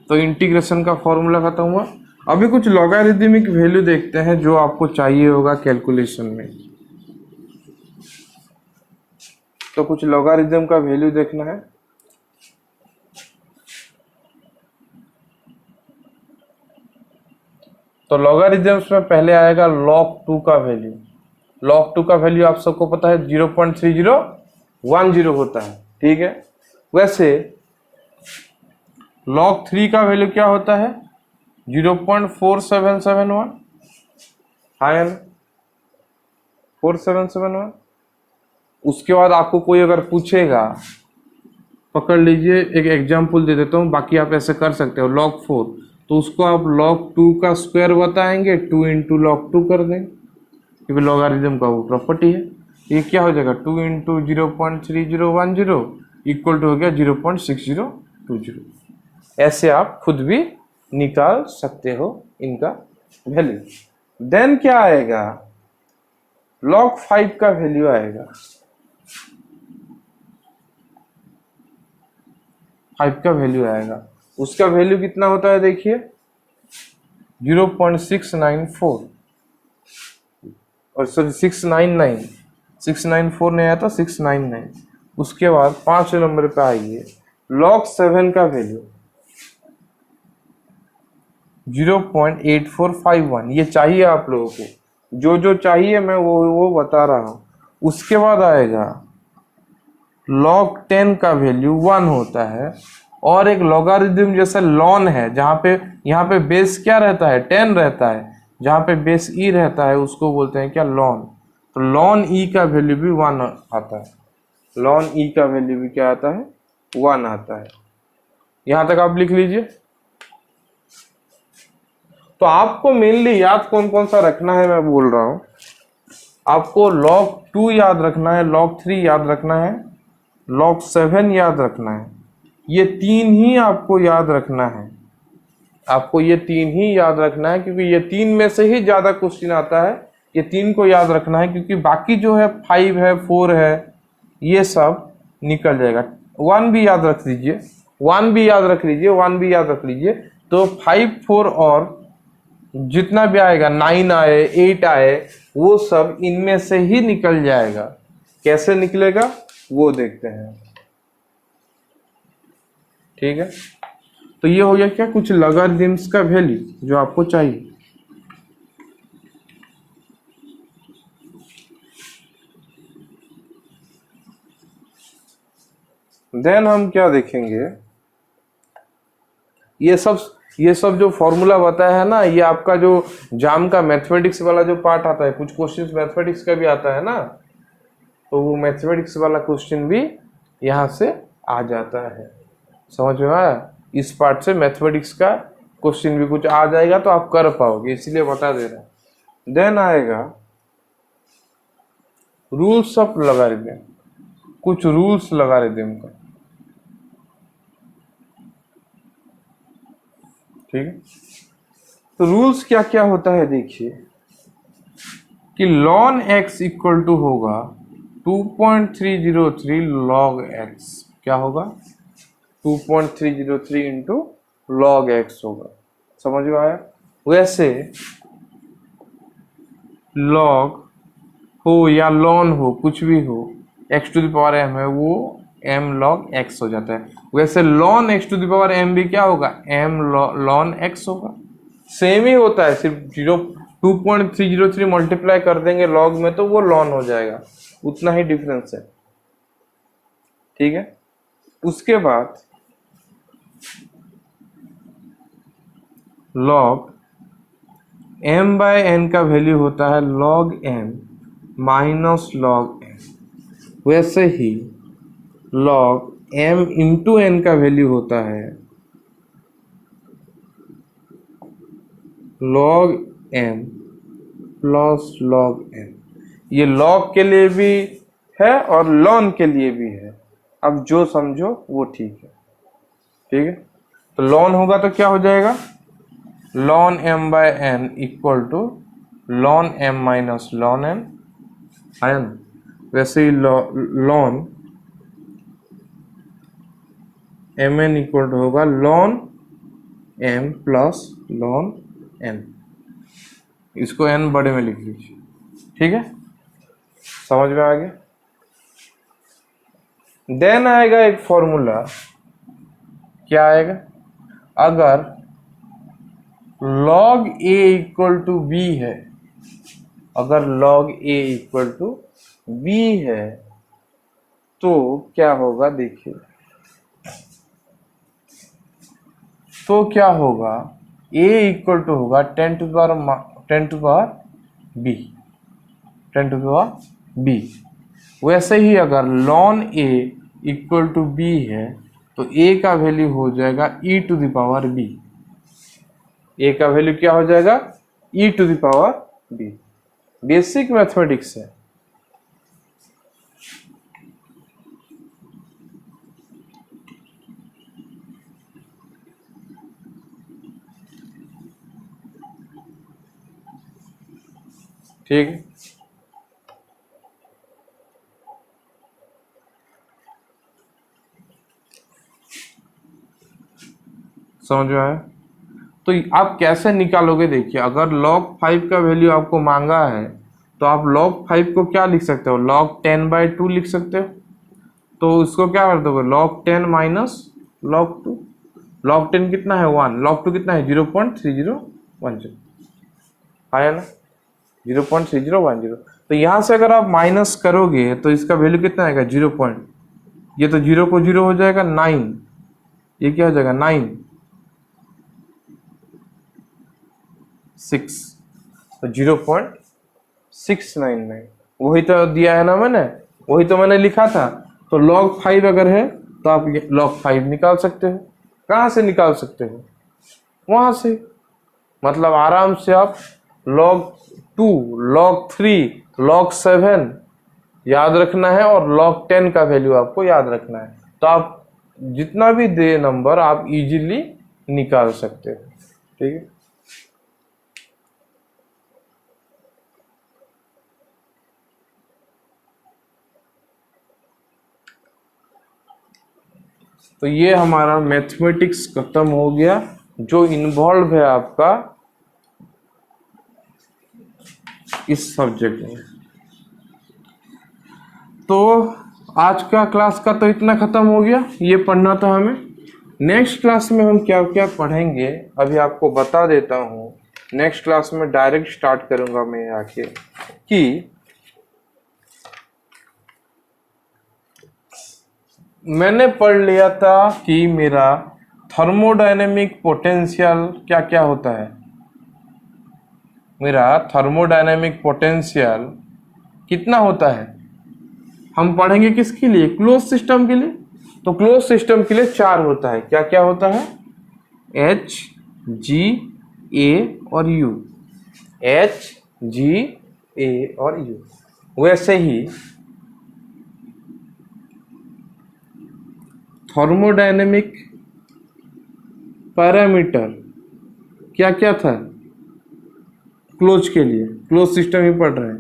तो इंटीग्रेशन का फॉर्मूला खत्म हुआ। अभी कुछ लॉगरिदमिक वैल्यू देखते हैं जो आपको चाहिए होगा कैलकुलेशन में। तो कुछ लॉगरिदम का वैल्यू देखना है। तो लॉगरिदम्स में पहले आएगा log 2 का वैल्यू। log 2 का वैल्यू आप सबको पता है 0.3010 होता है। ठीक है, वैसे log 3 का वैल्यू क्या होता है, 0.4771। हाँ या ना, 4771। उसके बाद आपको कोई अगर पूछेगा, पकड़ लीजिए, एक एग्जाम्पल दे देता हूँ, बाकी आप ऐसे कर सकते हो। log 4, तो उसको आप log 2 का स्क्वायर बताएंगे, 2 इंटू log 2 कर देंगे, क्योंकि लॉगरिदम का वो प्रॉपर्टी है। ये क्या हो जाएगा, 2 इंटू 0.3010 इक्वल टू हो गया 0.6020। ऐसे आप खुद भी निकाल सकते हो इनका वैल्यू। देन क्या आएगा, log 5 का वैल्यू आएगा, 5 का वैल्यू आएगा। उसका वैल्यू कितना होता है, देखिए 0.694, और सॉरी 699, 694 नहीं आया था, 699। उसके बाद 5 नंबर पे आइए, log 7 का वैल्यू 0.8451। ये चाहिए आप लोगों को, जो जो चाहिए मैं वो बता रहा हूँ। उसके बाद आएगा log 10 का वैल्यू 1 होता है, और एक लॉगरिदम जैसा लॉन है, जहाँ पे यहाँ पे बेस क्या रहता है, 10 रहता है, जहाँ पे बेस ई रहता है उसको बोलते हैं क्या, लॉन। तो लॉन ई का वैल्यू भी 1 आता है, लॉन ई का वैल्यू भी क्या आता है, 1 आता है। यहाँ तक आप लिख लीजिए। तो आपको मेनली याद कौन कौन सा रखना है, मैं बोल रहा हूं, आपको log 2 याद रखना है, log 3 याद रखना है, log 7 याद रखना है। ये तीन ही आपको याद रखना है, आपको ये तीन ही याद रखना है, क्योंकि ये तीन में से ही ज्यादा क्वेश्चन आता है। ये तीन को याद रखना है, क्योंकि बाकी जो है 5 है, 4 है, ये सब निकल जाएगा। 1 भी याद रख लीजिए, 1 भी याद रख लीजिए, 1 भी याद रख लीजिए। तो 5, 4 और जितना भी आएगा, 9 आए, 8 आए, वो सब इनमें से ही निकल जाएगा। कैसे निकलेगा वो देखते हैं। ठीक है, तो ये हो गया क्या, कुछ लॉगरिदम्स का वैल्यू जो आपको चाहिए। देन हम क्या देखेंगे, ये सब जो फॉर्मूला बताया है ना, ये आपका जो जाम का मैथमेटिक्स वाला जो पार्ट आता है, कुछ क्वेश्चंस मैथमेटिक्स का भी आता है ना, तो वो मैथमेटिक्स वाला क्वेश्चन भी यहाँ से आ जाता है। समझ में आया, इस पार्ट से मैथमेटिक्स का क्वेश्चन भी कुछ आ जाएगा, तो आप कर पाओगे, इसलिए बता दे रहे हैं। देन आएगा रूल्स ऑफ लॉगरिदम, कुछ रूल्स लॉगरिदम का। ठीक है, तो रूल्स क्या क्या होता है, देखिए कि ln x इक्वल टू होगा 2.303 log x, क्या होगा 2.303 इंटू log x होगा। समझ में आया। वैसे लॉग हो या लॉन हो, कुछ भी हो, x to the power m है, वो m log x हो जाता है। वैसे ln x to the power m भी क्या होगा, m ln x होगा। सेम ही होता है, सिर्फ 2.303 मल्टीप्लाई कर देंगे log में तो वो ln हो जाएगा, उतना ही डिफरेंस है। ठीक है, उसके बाद log m बाय n का वैल्यू होता है log m minus log n। वैसे ही log m इंटू n का वैल्यू होता है log m plus log n। ये log के लिए भी है और ln के लिए भी है, अब जो समझो वो ठीक है। ठीक है, तो ln होगा तो क्या हो जाएगा, ln m by n equal to ln m minus ln n, है ना। वैसे ही ln mn इक्वल टू होगा ln m plus ln n। इसको n बड़े में लिख लीजिए। ठीक है, समझ में आ गया। देन आएगा एक फॉर्मूला, क्या आएगा, अगर log a equal to b है, अगर log a equal to b है तो क्या होगा, देखिए तो क्या होगा, a इक्वल टू होगा 10 टू पावर b। वैसे ही अगर ln a equal to b है तो a का वैल्यू हो जाएगा e to the power b। a का वैल्यू क्या हो जाएगा, e to the power b। Basic mathematics है। ठीक है, समझ में आया। तो आप कैसे निकालोगे, देखिए अगर log 5 का वैल्यू आपको मांगा है तो आप log 5 को क्या लिख सकते हो, log 10 बाई 2 लिख सकते हो। तो उसको क्या कर दोगे, log 10 माइनस log 2। log 10 कितना है 1, log 2 कितना है 0.3010, आया ना 0.3010। तो यहाँ से अगर आप माइनस करोगे तो इसका वैल्यू कितना आएगा 0. ये तो 0 को 0 हो जाएगा 9, ये क्या हो जाएगा 9 6, तो 0.699 वही तो दिया है ना मैंने, वही तो मैंने लिखा था। तो log 5 अगर है तो आप log 5 निकाल सकते हो। कहाँ से निकाल सकते हो, वहां से, मतलब आराम से आप log 2, log 3, log 7 याद रखना है और log 10 का वैल्यू आपको याद रखना है। तो आप जितना भी दे नंबर आप इजीली निकाल सकते हो। ठीक है, तो ये हमारा मैथमेटिक्स खत्म हो गया, जो इन्वॉल्व है आपका इस सब्जेक्ट में। तो आज का क्लास का तो इतना खत्म हो गया, ये पढ़ना था हमें। नेक्स्ट क्लास में हम क्या क्या पढ़ेंगे अभी आपको बता देता हूँ। नेक्स्ट क्लास में डायरेक्ट स्टार्ट करूंगा मैं आके कि मैंने पढ़ लिया था कि मेरा थर्मोडायनेमिक पोटेंशियल क्या क्या होता है। मेरा थर्मोडायनेमिक पोटेंशियल कितना होता है, हम पढ़ेंगे किसके लिए, क्लोज सिस्टम के लिए। तो क्लोज सिस्टम के लिए 4 होता है, क्या क्या होता है, H, G, A और U, H, G, A और U। वैसे ही थर्मोडायनेमिक पैरामीटर क्या क्या था क्लोज के लिए, क्लोज सिस्टम ही पढ़ रहे हैं।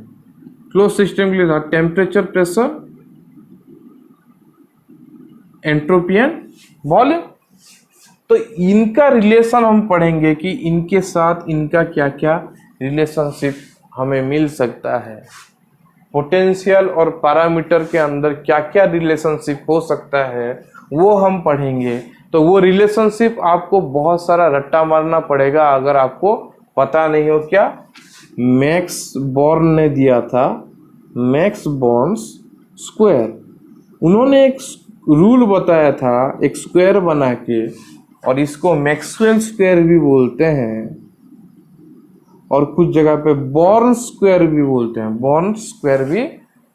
क्लोज सिस्टम के लिए था temperature, pressure, entropy and volume. तो इनका रिलेशन हम पढ़ेंगे कि इनके साथ इनका क्या क्या रिलेशनशिप हमें मिल सकता है। पोटेंशियल और पैरामीटर के अंदर क्या क्या रिलेशनशिप हो सकता है वो हम पढ़ेंगे। तो वो रिलेशनशिप आपको बहुत सारा रट्टा मारना पड़ेगा अगर आपको पता नहीं हो। क्या मैक्स बॉर्न ने दिया था, मैक्स बॉर्न्स स्क्वायर। उन्होंने एक रूल बताया था एक स्क्वायर बना के, और इसको मैक्सवेल स्क्वायर भी बोलते हैं, और कुछ जगह पे बॉर्न स्क्वायर भी बोलते हैं, बॉर्न स्क्वायर भी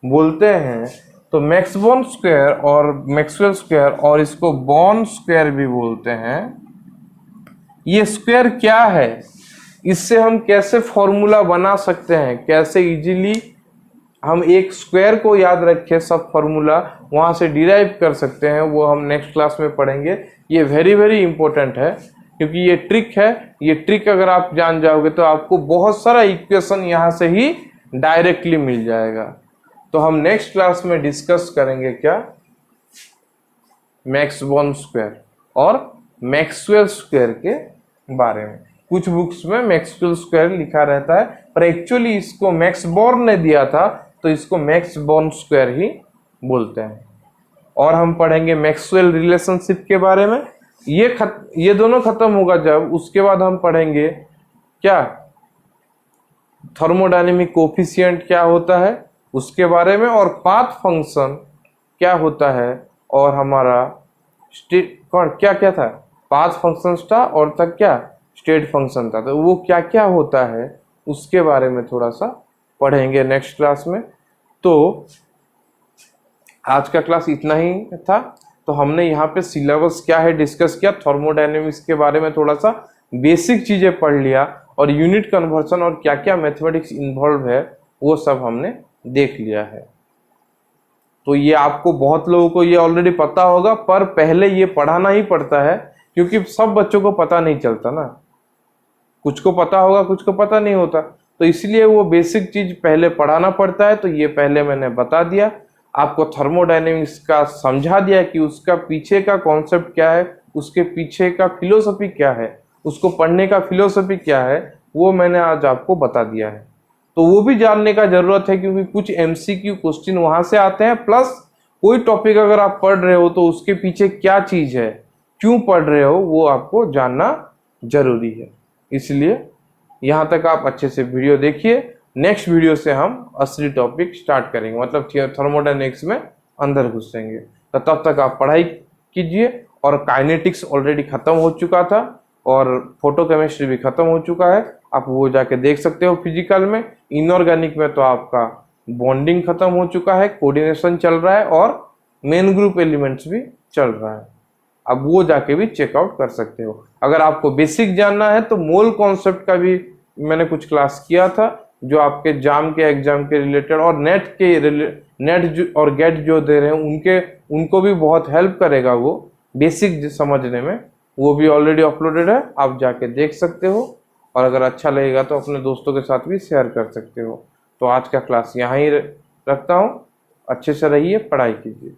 बोलते हैं। तो मैक्स बॉर्न स्क्वायर और मैक्सवेल स्क्वायर, और इसको बॉर्न स्क्वायर भी बोलते हैं। ये स्क्वायर क्या है, इससे हम कैसे फॉर्मूला बना सकते हैं, कैसे इजीली हम एक स्क्वायर को याद रखें, सब फॉर्मूला वहां से डिराइव कर सकते हैं, वो हम नेक्स्ट क्लास में पढ़ेंगे। ये वेरी वेरी इंपॉर्टेंट है, क्योंकि ये ट्रिक है। ये ट्रिक अगर आप जान जाओगे तो आपको बहुत सारा इक्वेशन यहाँ से ही डायरेक्टली मिल जाएगा। तो हम नेक्स्ट क्लास में डिस्कस करेंगे क्या, मैक्स बॉर्न स्क्वायर और मैक्सवेल स्क्वायर के बारे में। कुछ बुक्स में मैक्सवेल स्क्वायर लिखा रहता है, पर एक्चुअली इसको मैक्स बॉर्न ने दिया था, तो इसको मैक्स बॉर्न स्क्वायर ही बोलते हैं। और हम पढ़ेंगे मैक्सवेल रिलेशनशिप के बारे में। ये दोनों खत्म होगा जब, उसके बाद हम पढ़ेंगे क्या, थर्मोडायनेमिक कोफिशिएंट क्या होता है उसके बारे में, और पाथ फंक्शन क्या होता है, और हमारा स्टेट क्या क्या था, पाथ फंक्शन था और तक क्या स्टेट फंक्शन था। तो वो क्या क्या होता है उसके बारे में थोड़ा सा पढ़ेंगे नेक्स्ट क्लास में। तो आज का क्लास इतना ही था। तो हमने यहाँ पे सिलेबस क्या है डिस्कस किया, थर्मोडायनेमिक्स के बारे में थोड़ा सा बेसिक चीजें पढ़ लिया, और यूनिट कन्वर्शन और क्या क्या मैथमेटिक्स इन्वॉल्व है वो सब हमने देख लिया है। तो ये आपको बहुत लोगों को ये ऑलरेडी पता होगा, पर पहले ये पढ़ाना ही पड़ता है, क्योंकि सब बच्चों को पता नहीं चलता ना, कुछ को पता होगा कुछ को पता नहीं होता, तो इसलिए वो बेसिक चीज पहले पढ़ाना पड़ता है। तो ये पहले मैंने बता दिया आपको, थर्मोडायनेमिक्स का समझा दिया कि उसका पीछे का कॉन्सेप्ट क्या है, उसके पीछे का फिलोसफी क्या है, उसको पढ़ने का फिलोसफी क्या है, वो मैंने आज आपको बता दिया है। तो वो भी जानने का जरूरत है, क्योंकि कुछ MCQ क्वेश्चन वहां से आते हैं, प्लस कोई टॉपिक अगर आप पढ़ रहे हो तो उसके पीछे क्या चीज है, क्यों पढ़ रहे हो, वो आपको जानना जरूरी है। इसलिए यहाँ तक आप अच्छे से वीडियो देखिए। नेक्स्ट वीडियो से हम असली टॉपिक स्टार्ट करेंगे, मतलब थर्मोडायनेमिक्स में अंदर घुसेंगे। तो तब तक आप पढ़ाई कीजिए। और काइनेटिक्स ऑलरेडी खत्म हो चुका था, और फोटोकेमिस्ट्री भी खत्म हो चुका है, आप वो जाके देख सकते हो फिजिकल में। इनऑर्गेनिक में तो आपका बॉन्डिंग खत्म हो चुका है, कोऑर्डिनेशन चल रहा है, और मेन ग्रुप एलिमेंट्स भी चल रहा है, अब वो जाके भी चेकआउट कर सकते हो। अगर आपको बेसिक जानना है तो मोल कॉन्सेप्ट का भी मैंने कुछ क्लास किया था, जो आपके जाम के एग्जाम के रिलेटेड, और नेट और गेट जो दे रहे हैं उनको भी बहुत हेल्प करेगा वो बेसिक समझने में। वो भी ऑलरेडी अपलोडेड है, आप जाके देख सकते हो, और अगर अच्छा लगेगा तो अपने दोस्तों के साथ भी शेयर कर सकते हो। तो आज का क्लास यहाँ ही रखता हूँ। अच्छे से रहिए, पढ़ाई कीजिए।